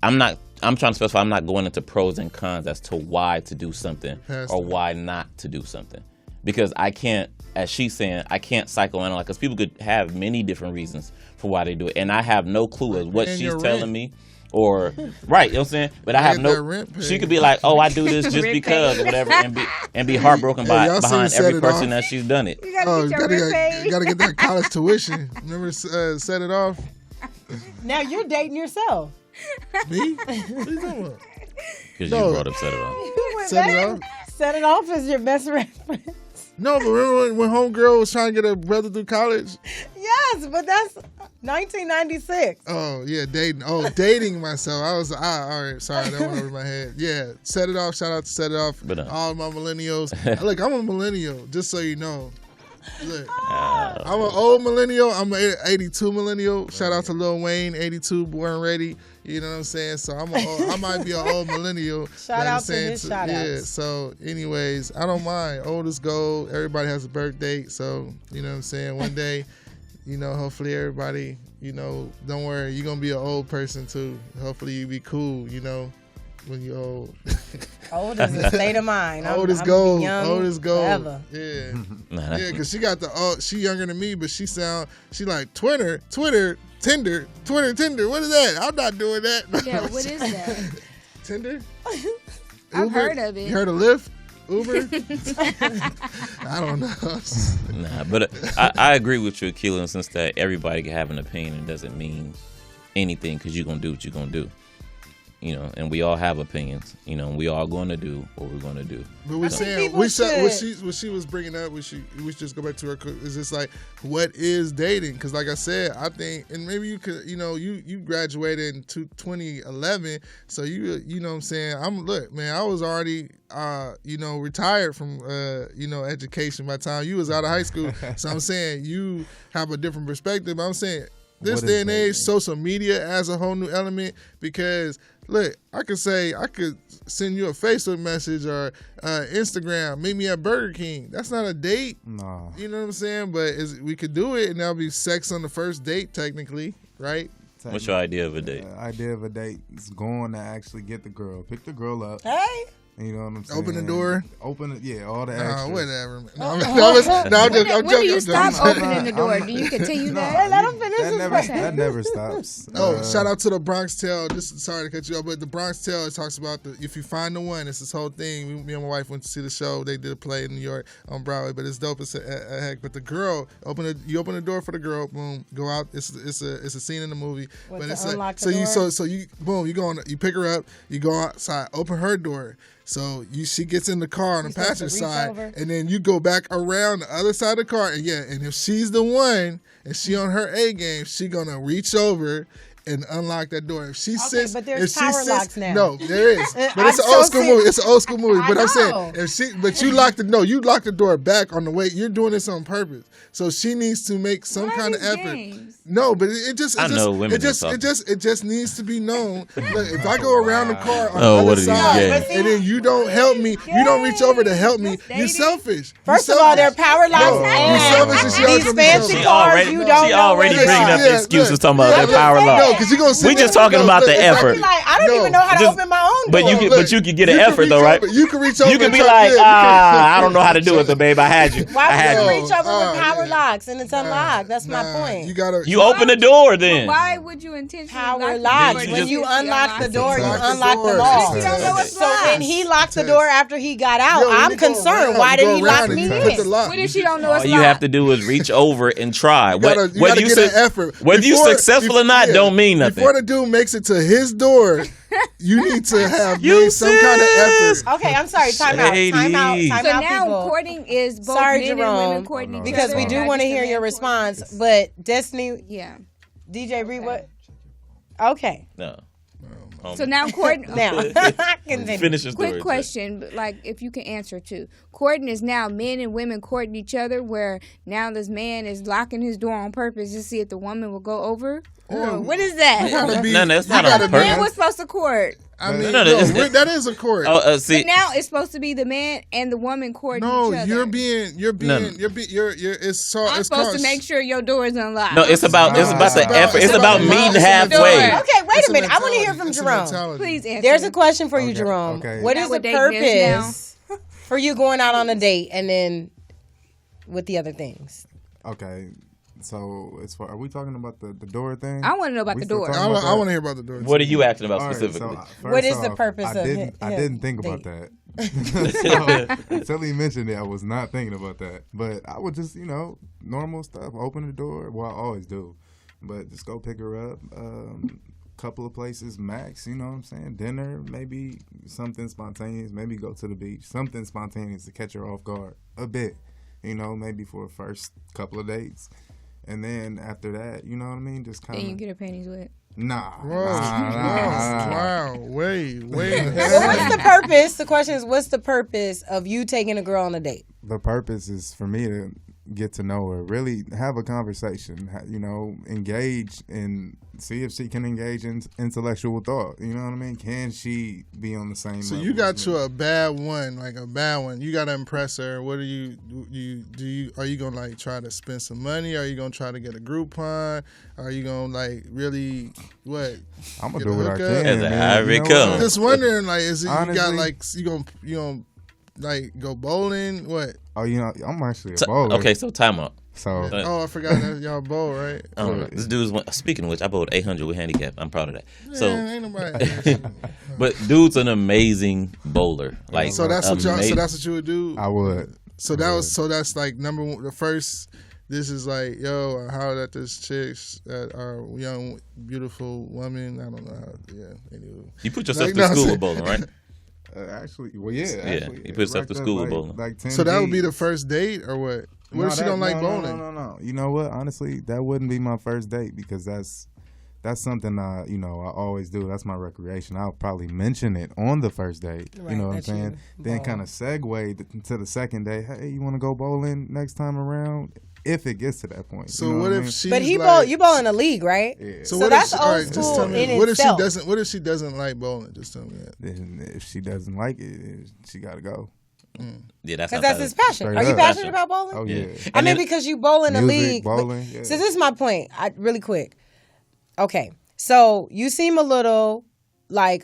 C: I'm trying to specify. I'm not going into pros and cons as to why to do something or why not to do something, because I can't. As she's saying, I can't psychoanalyze, because people could have many different reasons for why they do it, and I have no clue of what she's telling me, or right, you know what I'm saying? But I have no. She could be like, "Oh, I do this just because," or whatever, and be heartbroken behind every person that she's done it.
D: You gotta get that college tuition. Remember, set it off.
B: Now you're dating yourself.
D: Me? What are you talking about?
C: Because you brought up set it off.
D: Set it off.
B: Set it off is your best reference.
D: No, but remember when homegirl was trying to get her brother through college?
B: Yes, but that's 1996.
D: Oh, yeah, dating. Oh, dating myself. All right, sorry, that went over my head. Yeah, Set It Off. Shout out to Set It Off. All my millennials. Look, I'm a millennial, just so you know. Look, I'm an old millennial. I'm an 82 millennial. Shout out to Lil Wayne, 82, born ready. You know what I'm saying? So I might be an old millennial.
B: Shout out to his shout outs.
D: Yeah, so anyways, I don't mind. Old is gold. Everybody has a birth date. So, you know what I'm saying? One day, hopefully everybody, don't worry. You're going to be an old person too. Hopefully you be cool, when you're old.
B: Old is a state of mind.
D: Old is gold. Old is gold.
B: Forever.
D: Yeah. Yeah, because she got she younger than me, but she like Twitter, Tinder. What is that? I'm not doing that.
E: Yeah, what is that?
D: Tinder?
E: I've heard of it.
D: You heard of Lyft? Uber? I don't know.
C: Nah, but I agree with you, Akila, in the sense that everybody can have an opinion. It doesn't mean anything, because you're going to do what you're going to do. And we all have opinions, and we all going to do what we're going to do.
D: But we're saying, what she was bringing up, we should just go back to her, is just like, what is dating? Because like I said, I think, and maybe you could, you graduated in 2011, so you know what I'm saying? I was already, retired from, education by the time you was out of high school. So I'm saying, you have a different perspective. I'm saying, this day and age, social media adds a whole new element, because look, I could send you a Facebook message or Instagram, meet me at Burger King. That's not a date.
I: No.
D: You know what I'm saying? But we could do it, and that'll be sex on the first date, technically, right?
C: What's your idea of a date?
I: Idea of a date is going to actually get the girl, pick the girl up.
B: Hey.
I: You know what I'm saying?
D: Open the door.
I: Open it, yeah, all the extras.
D: Whatever.
E: When do you stop opening the door? Do you continue that?
B: Hey, let him finish
I: that never stops.
D: Shout out to the Bronx Tale. Sorry to cut you off, but the Bronx Tale, it talks about if you find the one, it's this whole thing. Me and my wife went to see the show. They did a play in New York on Broadway, but it's dope as a heck. But the girl, you open the door for the girl, boom, go out. It's a scene in the movie. But it's
B: unlock
D: so
B: the door?
D: you boom, you pick her up, you go outside, open her door. So she gets in the car on the
B: supposed to
D: passenger
B: reach
D: side,
B: over?
D: and then you go back around the other side of the car, and if she's the one and she on her A game, she gonna reach over and unlock that door. If she sits,
B: but there's
D: if she
B: power
D: sits,
B: locks now.
D: no, there is. But
B: I'm
D: it's an
B: so
D: old school
B: serious.
D: movie. It's an old school movie.
B: I
D: But I'm
B: know.
D: saying, you lock the door back on the way. You're doing this on purpose. So she needs to make some kind of effort.
E: Games?
D: No, but it just needs to be known. Look, if I go around the car on the
C: what
D: other
C: are these
D: side
C: games?
D: and then you don't help me, you don't reach over to help me, you're selfish.
B: First of all, they're power locks
D: No, you selfish and she always
B: these
D: gonna be
B: fancy
D: selfish.
B: cars. You don't
C: she
B: know
C: already
B: where they
C: bringing
B: are.
C: up excuses talking about
D: Yeah,
C: that power
D: no,
C: lock.
D: because you're gonna sit
C: We
D: there-
C: just talking
D: no,
C: about
D: look,
C: the
D: exactly.
C: effort.
B: Like, I don't even know how to
C: Just-
B: open my own
C: But
B: door.
C: you can get an
D: You can
C: effort
D: reach
C: though, right?
D: over- You can reach over.
C: You can
D: and
C: be
D: try-
C: like,
D: yeah, you can-
C: I don't know how to do it, but babe, I had you.
B: Why
C: I had
B: would you
C: you.
B: reach over with power
D: yeah.
B: locks and it's unlocked? That's my point.
D: You gotta.
C: You open the door then.
E: Why would you intentionally
B: Power
E: lock the
B: locks.
E: door?
B: When you unlock the door, you
D: Lock the
B: unlock
D: door.
B: them all.
E: But she don't know it's
B: So
E: locked.
B: when he locked the door after he got out,
D: Yo, when
B: I'm
D: you go
B: concerned.
D: around,
B: Why
D: you
B: did
D: go
B: he
D: around
B: lock
D: and
B: me
D: you put the
B: in?
D: lock.
E: What if she don't know
C: All
E: it's
C: you
E: locked?
C: have to do is reach over and try.
D: You gotta get an effort.
C: Whether you
D: Before-
C: successful or not
D: yeah,
C: don't mean nothing.
D: Before the dude makes it to his door, you need to have
C: You
D: made some kind of effort.
B: Okay, I'm sorry. Time out. Time out.
C: Shady.
B: Time
E: So
B: out,
E: now
B: people.
E: courting is both
B: Sorry,
E: men
B: Jerome,
E: and women courting each
B: Because
E: other.
B: we do
E: not
B: want to
E: just a
B: hear
E: man
B: your
E: courting.
B: response. But Destiny,
E: Yeah.
B: DJ Reed, what? Okay.
C: No.
E: So now courting.
B: Now, continue.
C: Finish your story.
E: Quick question, but like if you can answer too. Courting is now men and women courting each other, where now this man is locking his door on purpose to see if the woman will go over. Or what is that?
C: No, that's not
D: gotta
C: on
D: be-
E: Man
C: purpose.
E: was supposed to court,
D: I mean,
C: No,
D: that is a court.
C: See,
E: but now it's supposed to be the man and the woman courting
D: No,
E: each other.
D: you're being. It's
E: I'm supposed to make sure your door is unlocked.
C: no, it's about the effort. It's about meeting halfway.
B: Okay, wait a minute. I want to hear from Jerome.
E: Please answer.
B: There's a question for you, Jerome.
I: okay.
B: What
E: Now
B: is the
E: with dating is
B: purpose for you going out on a date and then with the other things?
I: Okay, so as far are we talking about the door thing?
E: I want to know about
I: We
E: the
I: still
E: door.
I: talking
D: I
I: about
D: want
I: that?
D: to hear about the door.
C: What are you asking about
I: All right,
C: specifically?
B: What is
I: first
B: the
I: off,
B: purpose of it?
I: I didn't think about
B: Date.
I: that. So, until he mentioned it, I was not thinking about that. But I would just, normal stuff. Open the door. Well, I always do. But just go pick her up. Couple of places max. You know what I'm saying? Dinner, maybe something spontaneous. Maybe go to the beach. Something spontaneous to catch her off guard a bit. Maybe for a first couple of dates. And then after that, you know what I mean? Just kind
E: And you
I: of.
E: get her panties wet.
I: Nah.
D: Wow. Wait.
B: Well, what's the purpose? The question is, what's the purpose of you taking a girl on a date?
I: The purpose is for me to get to know her, really have a conversation, engage and see if she can engage in intellectual thought. You know what I mean? Can she be on the same
D: So
I: level
D: you got
I: as
D: to
I: me?
D: a bad one. You got to impress her. What are you are you going to like try to spend some money? Are you going to try to get a Groupon? Are you going to like really what?
I: I'm gonna
D: get
I: do
D: a
I: what I
D: hookup?
I: can.
C: That's
I: man.
C: how it
I: You know
C: comes.
I: what?
D: Just wondering like is it you got
I: Honestly-
D: like you going like go bowling? What?
I: Oh, I'm actually a bowler.
C: Okay, so time up.
I: So
D: Oh, I forgot that y'all bowl, right?
C: I don't know. This dude's speaking of which, I bowled 800 with handicap. I'm proud of that. So,
D: Man, ain't nobody.
C: but dude's an amazing bowler. Like,
D: So that's what y'all. So
C: amazing.
D: that's what you would do.
I: I would.
D: So that was. So that's like number one. The first. This is like, yo, I hollered at this chick, that our young, beautiful woman. I don't know how. Yeah. Anyway.
C: You put yourself
D: Like,
C: through
D: no,
C: school
D: see-
C: with bowling, right?
I: Actually, well, yeah. Actually,
C: you put yourself
I: racked
C: to
I: up
C: school with
I: like,
C: bowling.
I: Like 10
D: So that would be
I: G's.
D: the first date, or what? What if she don't like bowling?
I: No. You know what? Honestly, that wouldn't be my first date because that's something I always do. That's my recreation. I'll probably mention it on the first date.
B: Right,
I: you know what I'm
B: that you
I: saying? Then
B: bowl.
I: kind of segue to the second day. Hey, you want to go bowling next time around? If it gets to that point.
D: So
I: you know
D: what
I: I
D: if
I: mean?
D: she's
B: But he
D: like,
B: you bowl in a league, right?
I: Yeah.
B: So
D: what
B: that's
D: if she,
B: old
D: all right, just
B: school
D: tell me,
B: in
D: what
B: itself.
D: What if she doesn't like bowling? Just tell me that.
I: Then if she doesn't like it, she got to go.
C: Yeah, that's
B: Because that's his passion.
I: Straight
B: Are you
I: up.
B: passionate about bowling?
I: Oh yeah.
B: I mean, because you bowl in a
I: Music,
B: league. but-
I: bowling, yeah.
B: So this is my point. Really quick. Okay, so you seem a little like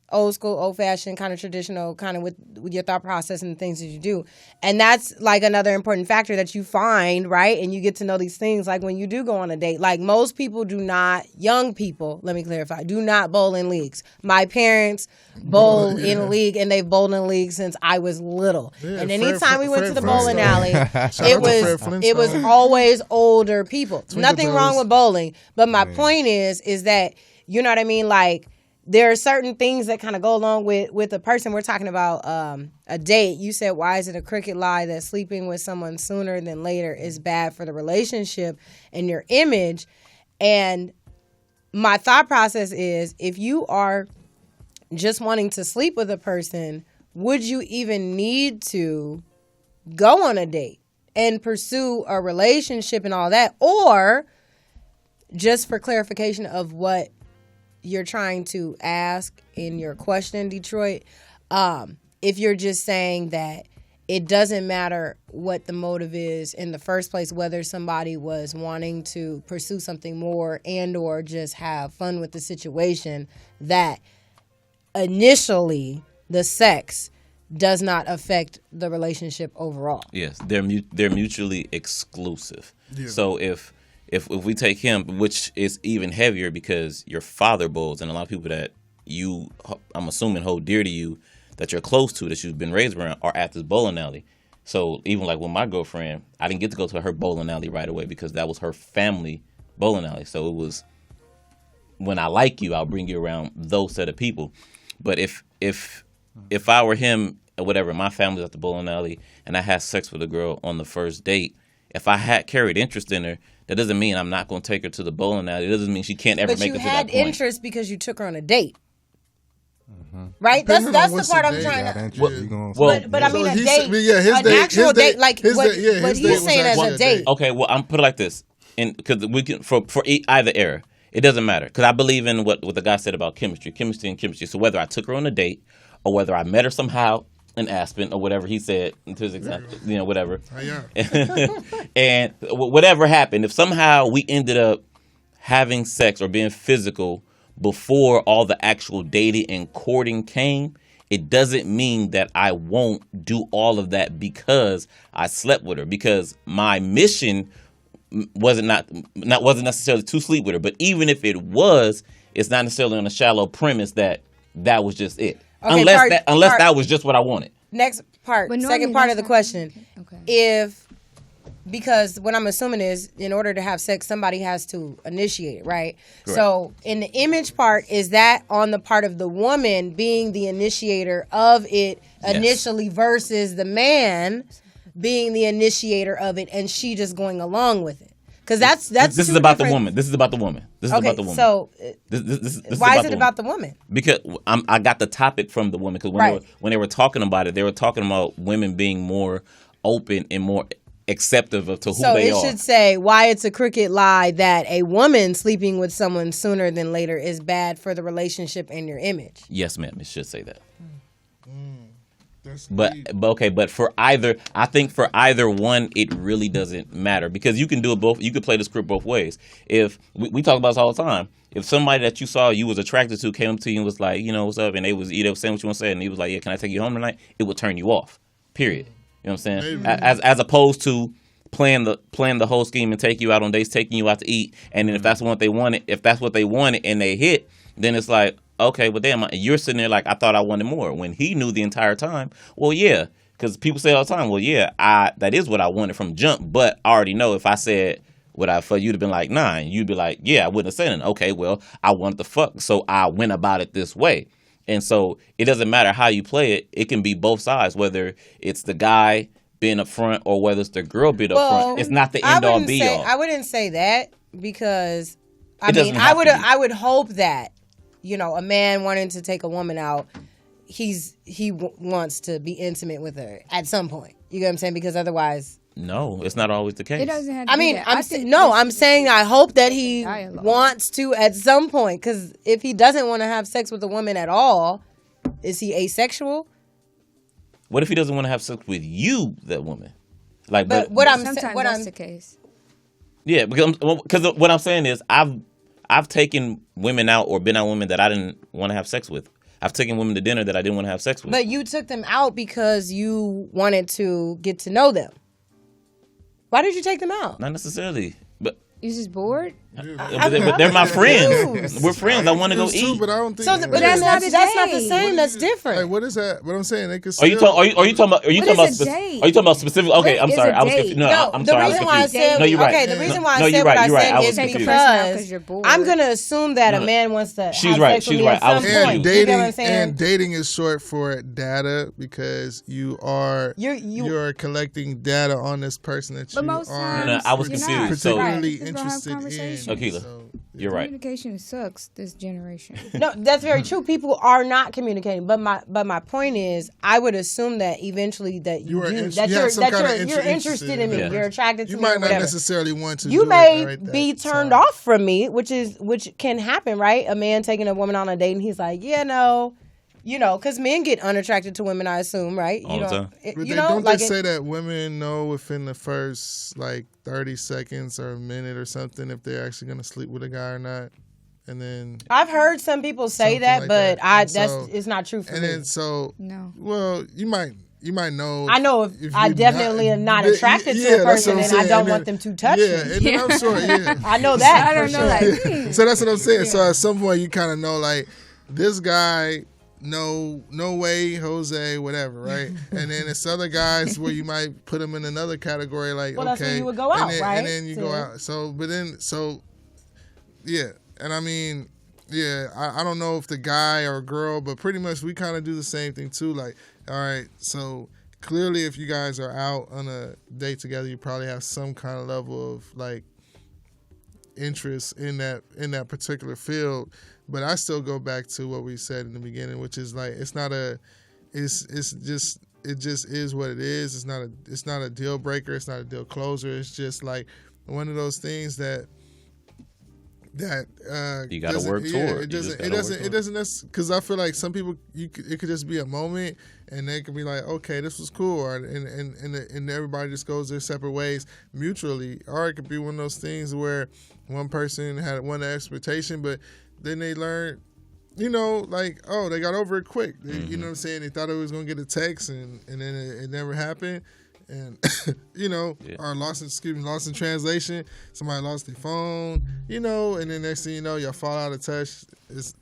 B: old school, old fashioned, kind of traditional, kind of with your thought process and the things that you do, and that's like another important factor that you find, right? And you get to know these things like when you do go on a date. Like most people do not, young people, let me clarify, do not bowl in leagues. My parents bowl in a league, and they've bowled in a league since I was little.
D: Yeah,
B: and
D: Fred-
B: anytime we went to the
D: Fred
B: bowling alley,
D: Flintstone.
B: it was always older people. Nothing
D: Toes.
B: wrong with bowling, but my point is that you know what I mean. Like there are certain things that kind of go along with a person. We're talking about a date. You said, why is it a crooked lie that sleeping with someone sooner than later is bad for the relationship and your image? And my thought process is, if you are just wanting to sleep with a person, would you even need to go on a date and pursue a relationship and all that? Or, just for clarification of what you're trying to ask in your question, Detroit, if you're just saying that it doesn't matter what the motive is in the first place, whether somebody was wanting to pursue something more and or just have fun with the situation, that initially the sex does not affect the relationship overall.
C: Yes, they're mutually exclusive. Yeah. So if we take him, which is even heavier because your father bowls, and a lot of people that you, I'm assuming, hold dear to you, that you're close to, that you've been raised around, are at this bowling alley. So even like with my girlfriend, I didn't get to go to her bowling alley right away because that was her family bowling alley. So it was, when I like you, I'll bring you around those set of people. But if I were him or whatever, my family's at the bowling alley, and I had sex with a girl on the first date, if I had carried interest in her, that doesn't mean I'm not going to take her to the bowling alley. It doesn't mean she can't ever make it to that point.
B: But you had interest because you took her on a date. Right? That's the part I'm trying to... But I mean, a date, an actual date, like what he's saying as a date.
C: Okay, well, I'm put it like this. Because we can, for either era, it doesn't matter. Because I believe in what the guy said about chemistry. So whether I took her on a date or whether I met her somehow in Aspen or whatever he said into his example, whatever. And whatever happened, if somehow we ended up having sex or being physical before all the actual dating and courting came, it doesn't mean that I won't do all of that because I slept with her. Because my mission wasn't necessarily to sleep with her. But even if it was, it's not necessarily on a shallow premise that was just it. Okay, unless that was just what I wanted.
B: Next part, second part of the question. Okay. Because what I'm assuming is, in order to have sex, somebody has to initiate it, right? Correct. So in the image part, is that on the part of the woman being the initiator of it initially versus the man being the initiator of it and she just going along with it? Because that's
C: this is about the woman. This is about the woman. This is about the woman.
B: So
C: this
B: why is it about the woman?
C: Because I got the topic from the woman. Because when they were talking about it, they were talking about women being more open and more acceptive to who they are.
B: So it should say why it's a crooked lie that a woman sleeping with someone sooner than later is bad for the relationship and your image.
C: Yes, ma'am. It should say that. But for either, I think for either one, it really doesn't matter because you can do it both. You can play the script both ways. If we talk about this all the time, if somebody that you saw you was attracted to came up to you and was like, what's up, and they was saying what you want to say, and he was like, yeah, can I take you home tonight? It would turn you off. Period. You know what I'm saying? As opposed to playing the whole scheme and take you out on dates, taking you out to eat, and then if that's what they wanted, and they hit, then it's like, okay, well, damn, you're sitting there like, I thought I wanted more. When he knew the entire time, well, yeah, because people say all the time, well, yeah, that is what I wanted from jump, but I already know if I said what I felt, you'd have been like, nah, and you'd be like, yeah, I wouldn't have said it. Okay, well, I wanted to fuck, so I went about it this way. And so it doesn't matter how you play it. It can be both sides, whether it's the guy being up front or whether it's the girl being up front. It's not the end-all, be-all.
B: I wouldn't say that because, I would hope that, a man wanting to take a woman out, he wants to be intimate with her at some point. You get what I'm saying? Because otherwise...
C: No, it's not always the case.
E: It doesn't have to be
B: that. I'm saying I hope that he wants to at some point. Because if he doesn't want to have sex with a woman at all, is he asexual?
C: What if he doesn't want to have sex with you, that woman?
E: Sometimes that's the case.
C: Yeah, because what I'm saying is I've taken women out or been out with women that I didn't want to have sex with. I've taken women to dinner that I didn't want to have sex with.
B: But you took them out because you wanted to get to know them. Why did you take them out?
C: Not necessarily, but
E: you just bored.
C: But they're my friends. We're friends. I want to go eat.
D: But I don't think.
B: So, but that's not the same. That's different.
D: Like, what is that? What I'm saying, they could.
C: Are you talking about specific? Okay, I'm sorry. I was confused. No, I'm sorry.
B: The reason why I said
C: no, you're right.
B: Okay, the reason why I said what I said is because I'm gonna assume that a man wants to.
C: She's right. She's right. I was
D: confused. And dating is short for data because you're collecting data on this person that you are.
C: I was confused.
D: Particularly interested in.
C: Akila, you're right.
E: Communication sucks this generation.
B: No, that's very true. People are not communicating. But my point is, I would assume that eventually that you're interested in me. Yeah. You're attracted to me.
D: You might not necessarily want to.
B: You may be turned off from me, which can happen, right? A man taking a woman on a date and he's like, because men get unattracted to women, I assume, right?
C: All the time.
D: Don't they say that women know within the first 30 seconds or a minute or something if they're actually going to sleep with a guy or not? And then
B: I've heard some people say that, but it's not true for me.
D: And then
E: no.
D: Well, you might know.
B: I know if I definitely am not attracted to a person and I don't want them to touch me.
D: And then I'm sure. Yeah,
B: I know that.
E: I don't know.
D: So that's what I'm saying. Yeah. So at some point you kind of know this guy. No way, Jose, whatever, right? And then it's other guys where you might put them in another category,
B: that's where you would go out, right?
D: And then you go out. Yeah. And I mean, yeah, I don't know if the guy or girl, but pretty much we kind of do the same thing too. All right, so clearly if you guys are out on a date together, you probably have some kind of level of interest in that particular field. But I still go back to what we said in the beginning, which is it just is what it is. It's not a deal breaker. It's not a deal closer. It's just one of those things that
C: you got to work toward.
D: It doesn't because I feel like some people it could just be a moment and they could be like, okay, this was cool, and everybody just goes their separate ways mutually, or it could be one of those things where one person had one expectation, but then they learned, they got over it quick. You know what I'm saying? They thought it was going to get a text, and then it never happened. And, or lost in translation. Somebody lost their phone, and then next thing you know, y'all fall out of touch. It's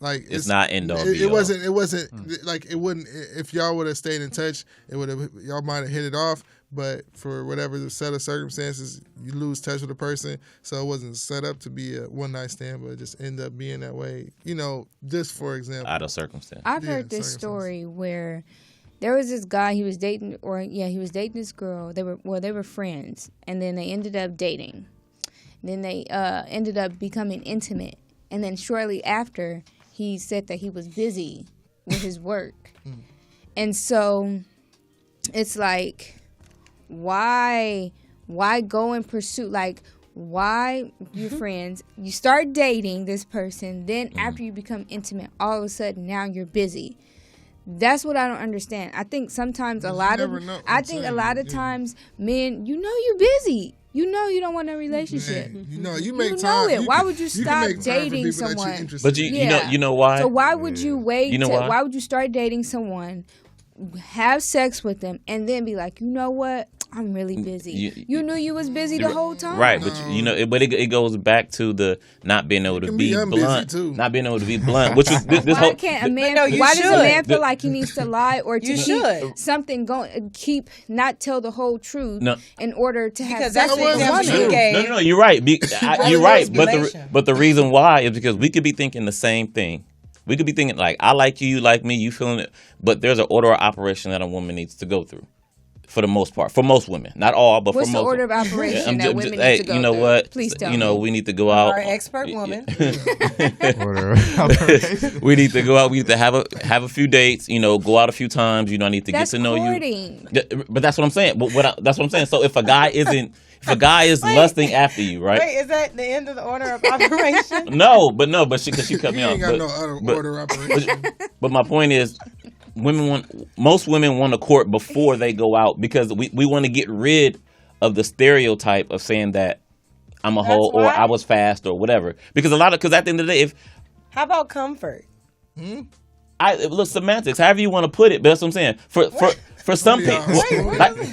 C: not end all.
D: It wasn't it wouldn't, if y'all would have stayed in touch, y'all might have hit it off. But for whatever the set of circumstances, you lose touch with a person. So it wasn't set up to be a one night stand, but it just ended up being that way. Just for example.
C: Out of circumstance.
E: I've heard this story where there was this guy he was dating this girl. They were friends, and then they ended up dating. Then they ended up becoming intimate, and then shortly after, he said that he was busy with his work, and so it's why go and pursue why you're friends, you start dating this person, then after you become intimate, all of a sudden now you're busy. That's what I don't understand. I think sometimes a lot of times men, you're busy. You don't want a relationship.
D: Man, you make time.
E: Why would you stop dating someone?
C: But you know why?
E: So why would you wait? Why would you start dating someone, have sex with them, and then be like, you know what? I'm really busy. You knew you was busy the whole time,
C: right? But it goes back to the not being able to be blunt, not being able to be blunt. Which is this whole.
E: Why does a man feel like he needs to lie or to keep something going? Not tell the whole truth in order to have sex with a woman.
C: No, you're right. You're right. But the reason why is because we could be thinking the same thing. We could be thinking I like you like me, you feeling it. But there's an order of operation that a woman needs to go through. For the most part, for most women, not all, but
E: what's
C: for most.
E: What's the order of operation that women need to go
C: you know
E: through?
C: What?
E: Please tell me.
C: We need to go out.
B: Our expert woman.
C: We need to go out. We need to have a few dates. Go out a few times. I need to get to know
E: courting.
C: You. But that's what I'm saying. But that's what I'm saying. So if a guy is lusting after you, right?
B: Wait, is that the end of the order of operation?
C: No, but she cut me off.
D: Ain't got no order of operation.
C: But my point is, most women want to court before they go out because we want to get rid of the stereotype of saying that I'm a hoe or I was fast or whatever. Because at the end of the day,
B: how about comfort?
C: Look, semantics, however you want to put it, but that's what I'm saying. For some people,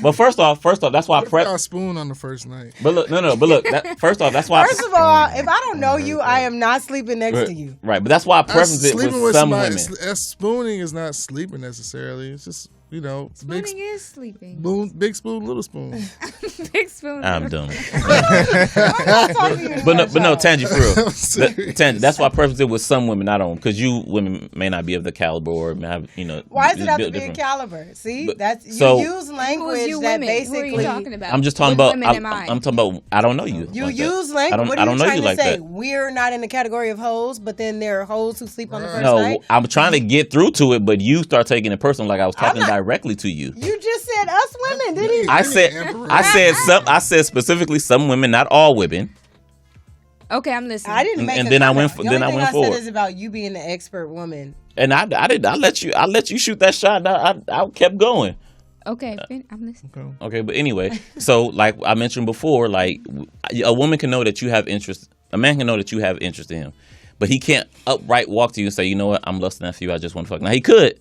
C: but first off, that's why
D: I spoon on the first night.
C: But look, first off, that's why.
B: First of all, if I don't know you, I am not sleeping next to you.
C: Right, but that's why I preference it with some women.
D: Spooning is not sleeping necessarily. It's just
E: spooning is sleeping.
D: Big spoon, little spoon.
E: Big spoon.
C: I'm done. But no, Tangie, for real. Tangie, that's why I preference it with some women. I don't, because you women may not be of the caliber or have,
B: Why does it have to be a caliber? See, that's you use language that basically.
E: Who are you talking about?
C: I'm just talking about. I'm talking about. I don't know you.
B: You use language. What are you trying to say? We're not in the category of hoes, but then there are hoes who sleep on the first night.
C: No, I'm trying to get through to it, but you start taking it personal, like I was talking directly to you.
B: You just said us women, didn't you?
C: I said specifically some women, not all women.
E: Okay, I'm listening.
B: I didn't make
C: and
B: a
C: then
B: comment.
C: I went forward.
B: I said is about you being the expert woman.
C: And I let you shoot that shot. I kept going.
E: Okay, I'm listening.
C: Okay, but anyway, so like I mentioned before, like a woman can know that you have interest. A man can know that you have interest in him, but he can't upright walk to you and say, you know what, I'm lusting after you. I just want to fuck. Now he could,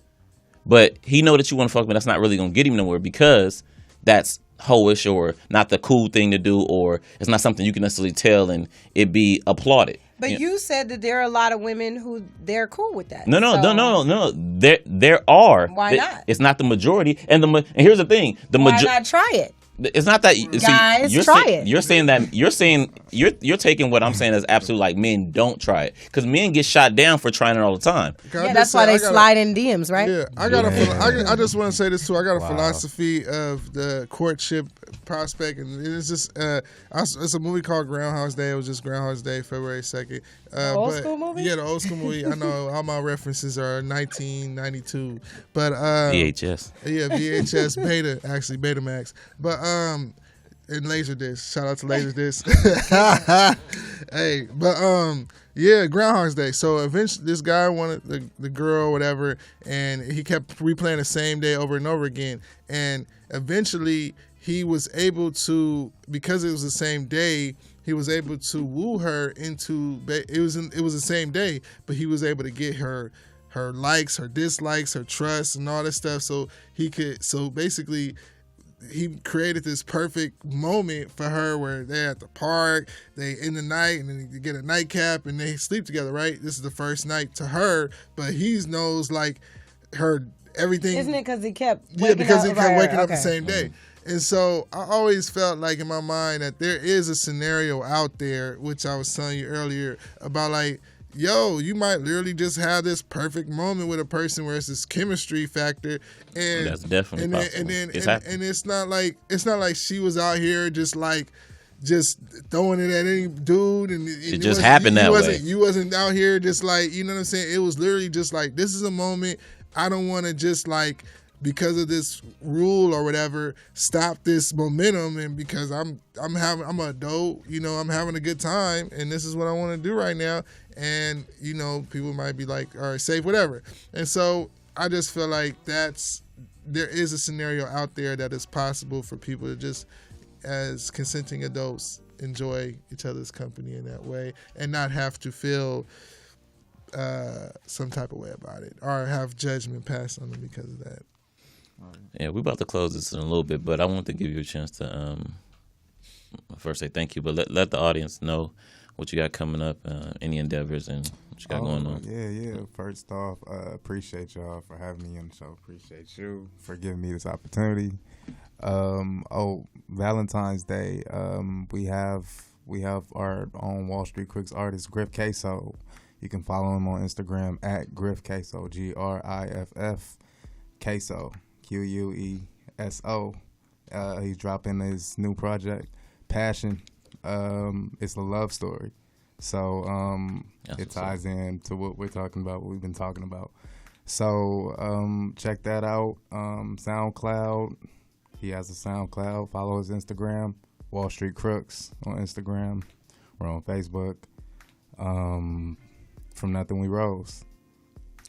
C: but he know that you want to fuck, but that's not really gonna get him nowhere because that's hoish or not the cool thing to do, or it's not something you can necessarily tell and it be applauded.
B: But you said that there are a lot of women who they're cool with that.
C: No. There are.
B: Why not?
C: It's not the majority. And here's the thing.
B: Why not try it?
C: It's not that
B: guys try it.
C: You're saying that you're taking what I'm saying as absolute, like men don't try it because men get shot down for trying it all the time.
B: Yeah, that's why they slide in DMs, right?
D: Yeah, I just want to say this too. I got a philosophy of the courtship prospect, and it's just it's a movie called Groundhog's Day. It was just Groundhog's Day, February 2nd.
B: Old school movie?
D: Yeah, the old school movie. I know all my references are 1992, but
C: VHS.
D: Yeah, VHS, Beta, actually Betamax, but and Laserdisc. Shout out to Laserdisc. Hey, but yeah, Groundhog's Day. So eventually, this guy wanted the girl, or whatever, and he kept replaying the same day over and over again, and eventually he was able to, because it was the same day, he was able to woo her into. It was the same day, but he was able to get her likes, her dislikes, her trust, and all this stuff. So he could. So basically, he created this perfect moment for her where they're at the park, they in the night, and then you get a nightcap, and they sleep together. Right. This is the first night to her, but he knows like her everything.
B: Isn't it because he kept?
D: He kept waking up the same day. And so I always felt like in my mind that there is a scenario out there, which I was telling you earlier about, like, yo, you might literally just have this perfect moment with a person where it's this chemistry factor, and
C: that's definitely possible.
D: And it's not like she was out here just throwing it at any dude, and
C: it just happened that way.
D: You wasn't out here just like, you know what I'm saying? It was literally just like, this is a moment. I don't want to just like, because of this rule or whatever, stop this momentum, and because I'm an adult, I'm having a good time, and this is what I want to do right now, and people might be like, all right, safe, whatever. And so I just feel like there is a scenario out there that is possible for people to just, as consenting adults, enjoy each other's company in that way and not have to feel some type of way about it or have judgment passed on them because of that.
C: Yeah, we're about to close this in a little bit, but I want to give you a chance to first say thank you, but let the audience know what you got coming up, any endeavors, and what you got going on.
I: Yeah. First off, appreciate y'all for having me on the show. Appreciate you for giving me this opportunity. Valentine's Day, we have our own Wall Street Crooks artist, Griff Queso. You can follow him on Instagram at Griff Queso, GRIFF Queso. QUESO. He's dropping his new project, Passion. It's a love story. So it ties in to what we're talking about, what we've been talking about. So check that out. SoundCloud. He has a SoundCloud. Follow his Instagram, Wall Street Crooks on Instagram. We're on Facebook. From Nothing We Rose.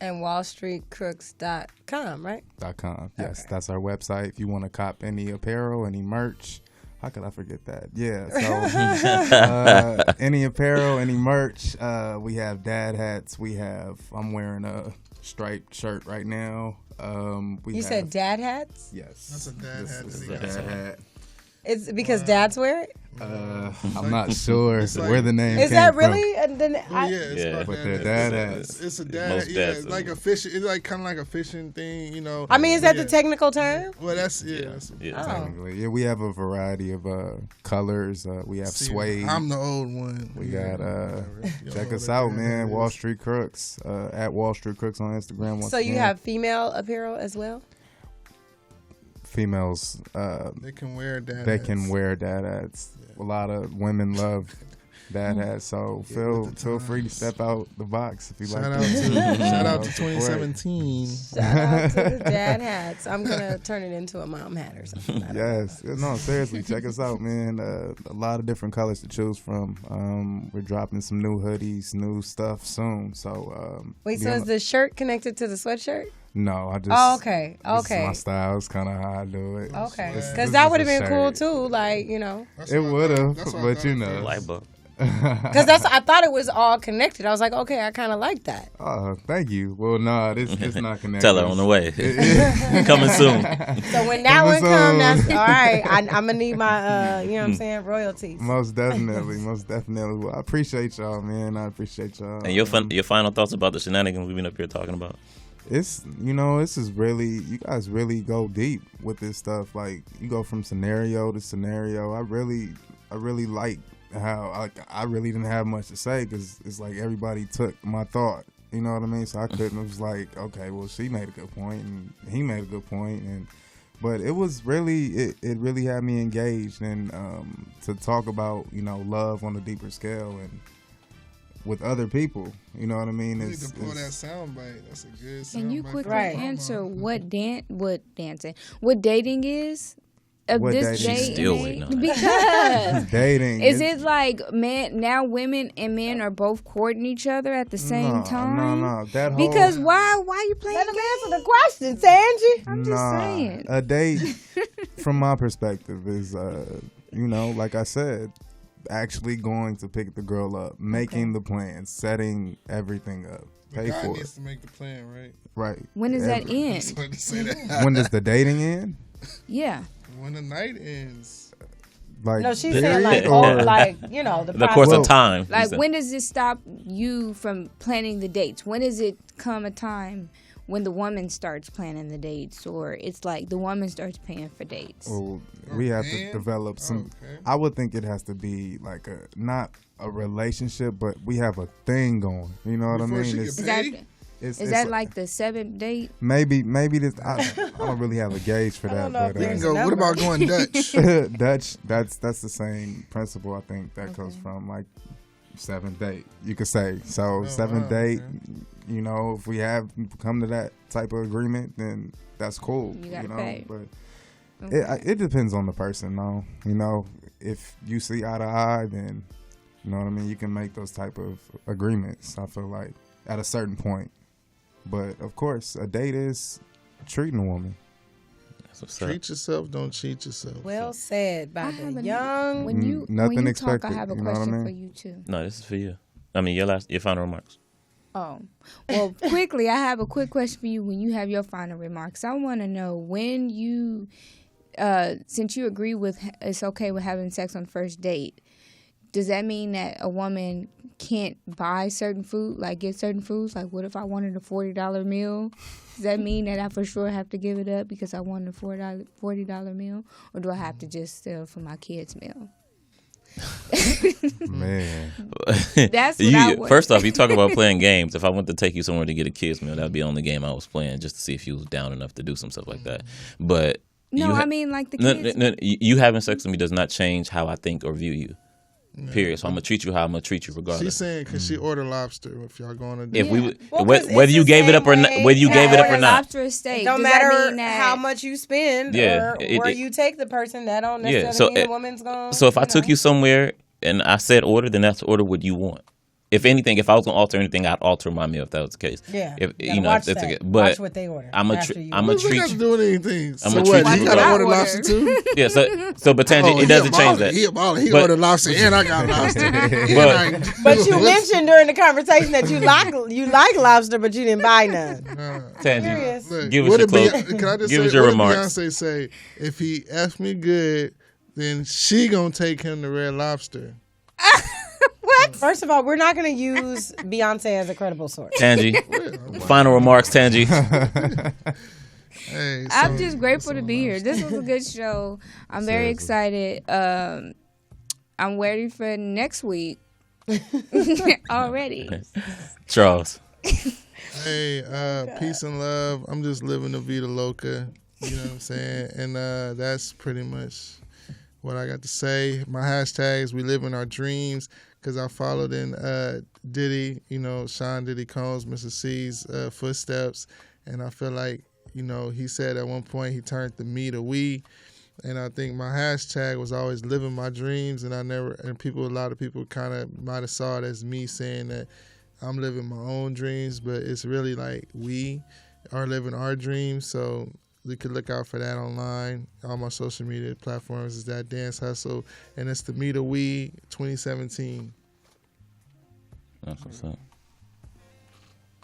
B: And wallstreetcrooks.com, right?
I: .com. Yes,
B: okay.
I: That's our website. If you want to cop any apparel, any merch, how could I forget that? Yeah. So any apparel, any merch. We have dad hats. I'm wearing striped shirt right now.
B: You said dad hats?
I: Yes.
D: That's a dad hat.
I: This is a dad hat.
B: It's because dads wear it?
I: I'm not sure
D: like-
I: where the name
B: Is
I: came
B: that
I: from.
B: really? And then
D: Yeah, it's called
I: but
D: dad
I: they're
D: hat.
I: dad hats.
D: It's a dad
C: Most
D: hat. Yeah,
C: dads
D: it's
C: do.
D: like a fish. It's like kind of like a fishing thing, you know.
B: I mean, is that
D: Yeah.
B: the technical term?
D: Well, that's that's
C: Yeah.
B: Oh.
I: Technically. Yeah, we have a variety of colors. We have
D: See,
I: suede.
D: I'm the old one.
I: We
D: Yeah,
I: got
D: whatever. You don't
I: check
D: know
I: us
D: what
I: out,
D: dad
I: man.
D: hat
I: Wall
D: is.
I: Street Crooks at Wall Street Crooks on Instagram. Once
B: So you
I: again.
B: have female apparel as well?
I: females.
D: They can wear dad
I: They
D: hats.
I: can wear dad hats. A lot of women love dad hats, so feel free to step out the box if you
D: Shout
I: like.
D: out
I: that.
D: to shout out to
I: Support.
D: 2017.
B: Shout out to the dad hats. I'm gonna turn it into a mom hat or something. I don't know.
I: Yes, no, seriously, check us out, man. A lot of different colors to choose from. We're dropping some new hoodies, new stuff soon. So
B: Wait,
I: be
B: so
I: on
B: is the shirt connected to the sweatshirt?
I: no, I just
B: Oh, okay,
I: this is
B: okay.
I: my style. It's kind of how I do it.
B: Okay,
I: This
B: because
I: is
B: that would have
I: a
B: been cool
I: shirt.
B: too. Like, you know,
D: That's
I: It
D: what I
I: would
D: thought-
I: have,
D: that's what I
I: but
D: thought
I: you
D: at
I: know.
D: first.
C: Light bulb.
B: because I thought it was all connected. I was like, okay, I kind of like that.
I: Thank you. Well, no, it's not connected.
C: Tell her on the way. Coming soon.
B: So when that one
I: Coming
B: comes,
I: soon.
B: that's all right. I'm gonna need my, you know what I'm saying, royalties.
I: Most definitely, most definitely. Well, I appreciate y'all, man. I appreciate y'all.
C: And your final thoughts about the shenanigans we've been up here talking about?
I: It's this is really, you guys really go deep with this stuff. Like, you go from scenario to scenario. I really like how I really didn't have much to say because it's like everybody took my thought. You know what I mean? So I couldn't. It was like, okay, well, she made a good point and he made a good point, but it was really it really had me engaged and to talk about love on a deeper scale and with other people. You know what I mean?
D: You need to pull that sound bite. That's a good sound
E: Can you
D: bite.
E: quickly
B: Right.
E: answer what dating is? Of
I: What
E: this
I: dating
E: day
I: is?
E: and
C: Still
E: age?
C: waiting on that.
E: Because
I: Dating
E: is it like women and men are both courting each other at the same time?
I: No. That whole
E: Because why you playing
B: Let him
E: games?
B: answer the question, Tangie.
E: I'm just saying.
I: A date, from my perspective, is like I said, actually going to pick the girl up, making the plans, setting everything up,
D: But
I: pay
D: God
I: for
D: needs
I: it.
D: to make the plan, right?
I: Right.
E: When does that
D: I
E: end?
D: just wanted to say that.
I: When does the dating end?
E: Yeah.
D: When the night ends.
I: Like,
B: No, she's
I: period,
B: saying like,
I: or-
B: the
C: The course
B: process.
C: of time.
E: Like, when does it stop you from planning the dates? When does it come a time when the woman starts planning the dates, or it's like the woman starts paying for dates?
I: Well, we have to
D: man.
I: develop some.
D: Okay.
I: I would think it has to be like not a relationship, but we have a thing going. You know what
D: Before
I: I
D: she
I: mean?
D: get
E: Is that,
D: paid?
E: is that like the 7th date?
I: maybe this? I don't really have a gauge for that.
B: don't know if
I: But
D: You can
B: There's a
D: go, what
B: number.
D: about going Dutch?
I: Dutch, that's the same principle. I think that goes from like 7th date, you could say. So 7th
D: wow,
I: date,
D: okay.
I: if we have come to that type of agreement, then that's cool.
E: You gotta pay.
I: But
E: Okay.
I: it depends on the person, though. If you see eye to eye, then you know what I mean. You can make those type of agreements. I feel like at a certain point. But of course, a date is treating a woman.
C: That's what's up.
D: Treat yourself, don't cheat yourself.
B: Well said by
E: I
B: the
E: have a-
B: young.
E: When you
I: nothing
E: when you
I: expected,
E: talk, I have a
I: you know what I
E: question
I: mean?
E: for you too.
C: No, this is for you. I mean, your final remarks.
E: Oh, well, quickly, I have a quick question for you. When you have your final remarks, I want to know when you, since you agree with it's okay with having sex on first date, does that mean that a woman can't buy certain food, like get certain foods? Like, what if I wanted a $40 meal? Does that mean that I for sure have to give it up because I wanted a $40 meal, or do I have to just settle for my kids' meal?
I: Man,
E: That's what I want.
C: First off, you talk about playing games. If I went to take you somewhere to get a kids meal, that'd be the only game I was playing, just to see if you was down enough to do some stuff like that. But
E: No,
C: you
E: I mean like the
C: no,
E: kids.
C: no, you having sex with me does not change how I think or view you. Period. So I'm gonna treat you how I'm gonna treat you regardless.
D: She's saying because she ordered lobster. If y'all going to do
C: If we
E: Yeah.
B: Well, 'cause
C: whether
B: it's
C: you
B: the
C: gave it up or
B: same
C: not,
B: way
C: whether you
B: that
C: gave it up or
E: Order
C: not,
E: lobster or steak.
B: It don't
E: Does that
B: matter
E: mean that
B: how much you spend
C: Yeah,
B: or
C: it-
B: where
C: it-
B: you take the person. That don't necessarily
C: so
B: mean the woman's going.
C: So if I took you somewhere and I said order, then that's order what you want. if anything, if I was gonna alter anything, I'd alter my meal if that was the case.
B: Yeah,
C: if
B: you know, watch that.
C: But
B: Watch what they order.
C: I'm a
B: after you
C: I'm a
B: order.
C: treat.
D: We're not doing anything.
C: I'm
D: So
C: a
D: what?
C: treat
D: You
C: you.
D: gotta
E: I
D: order
E: order.
D: lobster too.
C: Yeah, so but Tangie, it doesn't change that.
D: He a baller. He
C: But-
D: ordered lobster and I got lobster.
B: But you mentioned during the conversation that you like lobster, but you didn't buy none.
C: Tangie,
B: Serious.
D: Look,
C: give us
D: what
C: your
D: did
C: close.
D: Can I just
C: Give
D: say,
C: us your
D: what
C: remarks.
D: did Beyonce say? If he F me good, then she gonna take him to Red Lobster.
B: First of all, we're not going to use Beyonce as a credible source.
C: Tangie, final remarks, Tangie.
D: Hey,
E: I'm
D: so-
E: just grateful to be here. This was a good show. I'm very excited. I'm ready for next week already.
C: Charles.
D: Hey, peace and love. I'm just living the Vida Loca. You know what I'm saying? And that's pretty much what I got to say. My hashtags, we live in our dreams, because I followed in Diddy, Sean Diddy Combs, Mr. C's footsteps. And I feel like, he said at one point he turned the me to we. And I think my hashtag was always living my dreams. And a lot of people kind of might have saw it as me saying that I'm living my own dreams, but it's really like we are living our dreams. So you could look out for that online. All my social media platforms is that Dance Hustle, and it's the Me to We 2017.
C: That's what's up.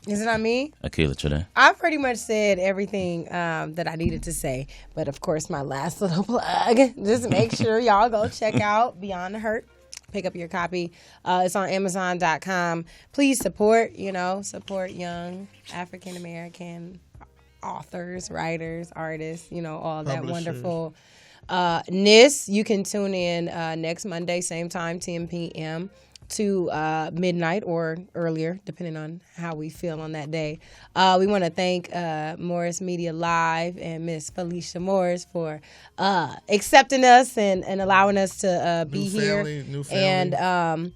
B: Is it on me?
C: Akila today.
B: I pretty much said everything that I needed to say. But, of course, my last little plug, just make sure y'all go check out Beyond the Hurt. Pick up your copy. It's on Amazon.com. Please support young African-American authors, writers, artists, all that wonderful ness. You can tune in next Monday, same time, 10 p.m. to midnight or earlier, depending on how we feel on that day. We want to thank Morris Media Live and Miss Felicia Morris for accepting us and allowing us to be here.
D: New family.
B: And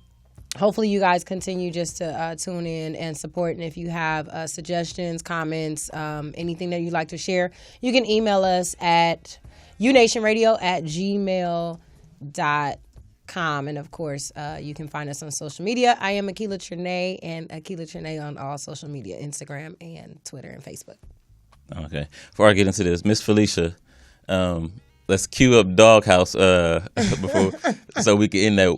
B: hopefully you guys continue just to tune in and support. And if you have suggestions, comments, anything that you'd like to share, you can email us at unationradio@gmail.com. And of course, you can find us on social media. I am Akila Trinae, and Akila Trinae on all social media, Instagram and Twitter and Facebook.
C: Okay. Before I get into this, Miss Felicia, let's cue up Doghouse before, so we can end that.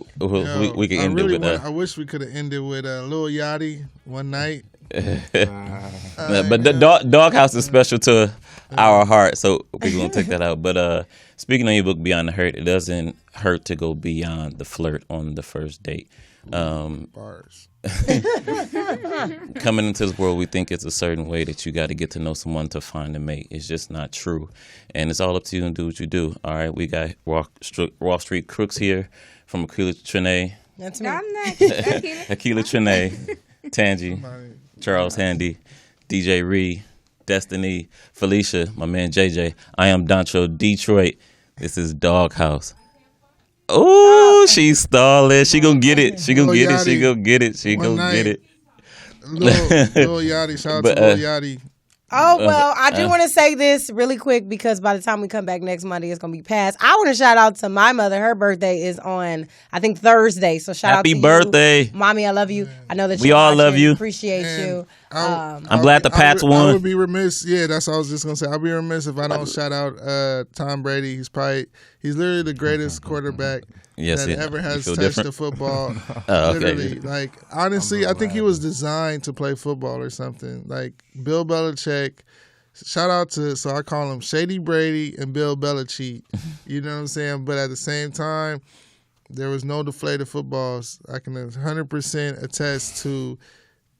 C: We can end it with.
D: I wish we could have ended with Lil Yachty One Night.
C: But the Doghouse is special to our heart, so we're gonna take that out. But speaking on your book, Beyond the Hurt, it doesn't hurt to go beyond the flirt on the first date.
D: Bars.
C: Coming into this world, we think it's a certain way that you got to get to know someone to find a mate. It's just not true, and it's all up to you and do what you do. All right, we got Wall Street Crooks here from Akila Trinae.
B: That's me.
E: I'm not Akila.
C: Akila Trinae, Tangie, Charles Handy, DJ Ree, Destiny, Felicia, my man JJ. I am Doncho Detroit. This is Doghouse. Oh, she's stalling. She gonna get it. She gonna get it. She gonna get it. She gonna get it.
D: Lil Yachty, shout out to Lil Yachty.
B: Oh, well, I do want to say this really quick because by the time we come back next Monday, it's going to be past. I want to shout out to my mother. Her birthday is on, I think, Thursday. So shout out to
C: Happy birthday.
B: you. Mommy, I love you. I know that
C: We
B: you're
C: all love
B: watching.
C: you.
B: Appreciate you.
C: I'm glad the Pats
D: I
C: won.
D: would be remiss. Yeah, that's what I was just gonna say. I'd be remiss if I don't shout out Tom Brady. He's literally the greatest quarterback that ever has touched the football. Literally, like honestly, I think he was designed to play football or something. Like Bill Belichick. Shout out to, so I call him Shady Brady and Bill Belichick. You know what I'm saying? But at the same time, there was no deflated footballs. I can 100% attest to.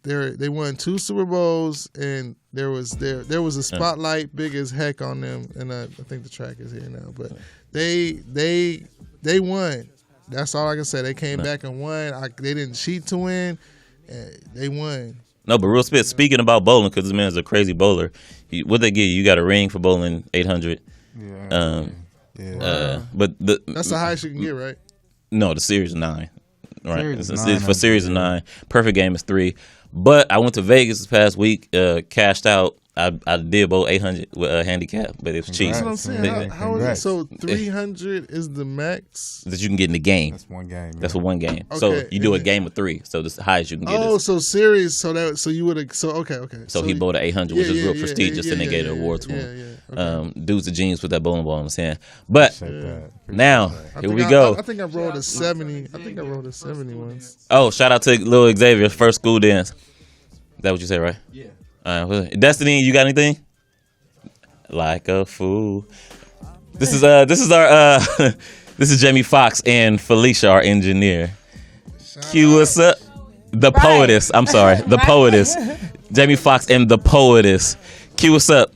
D: They won 2 Super Bowls, and there was a spotlight big as heck on them. And I think the track is here now, but they won. That's all I can say. They came back and won. They didn't cheat to win. They won.
C: No, but real spit. Speaking about bowling, because this man is a crazy bowler. What they give you? You got a ring for bowling 800.
I: Yeah.
C: But
D: That's the highest you can get, right?
C: No, the Series 9. Right.
I: Series
C: It's
I: 9,
C: for Series 9. Perfect game is 3. But I went to Vegas this past week, cashed out I did bowl 800 with a handicap, but it was cheap.
D: That's what I'm saying. How is it? So 300 is the max
C: that you can get in the game.
I: That's one game.
C: That's for one game. Okay. So you do a game of 3. So that's the highest you can get.
D: Oh, so series. So you would have. So okay.
C: So he bowled at 800, which is real prestigious, and they gave an award to him. Okay. Dude's the genius with that bowling ball in his hand. But now here we go.
D: I think I rolled a 70. I think I rolled a 70 once.
C: Oh, shout out to Lil Xavier's first school dance. Is that what you said, right?
F: Yeah.
C: Destiny, you got anything? Like a fool. This is our this is Jamie Foxx and Felicia, our engineer. Cue us up. The poetess. I'm sorry, the poetess. Jamie Foxx and the poetess. Cue us up.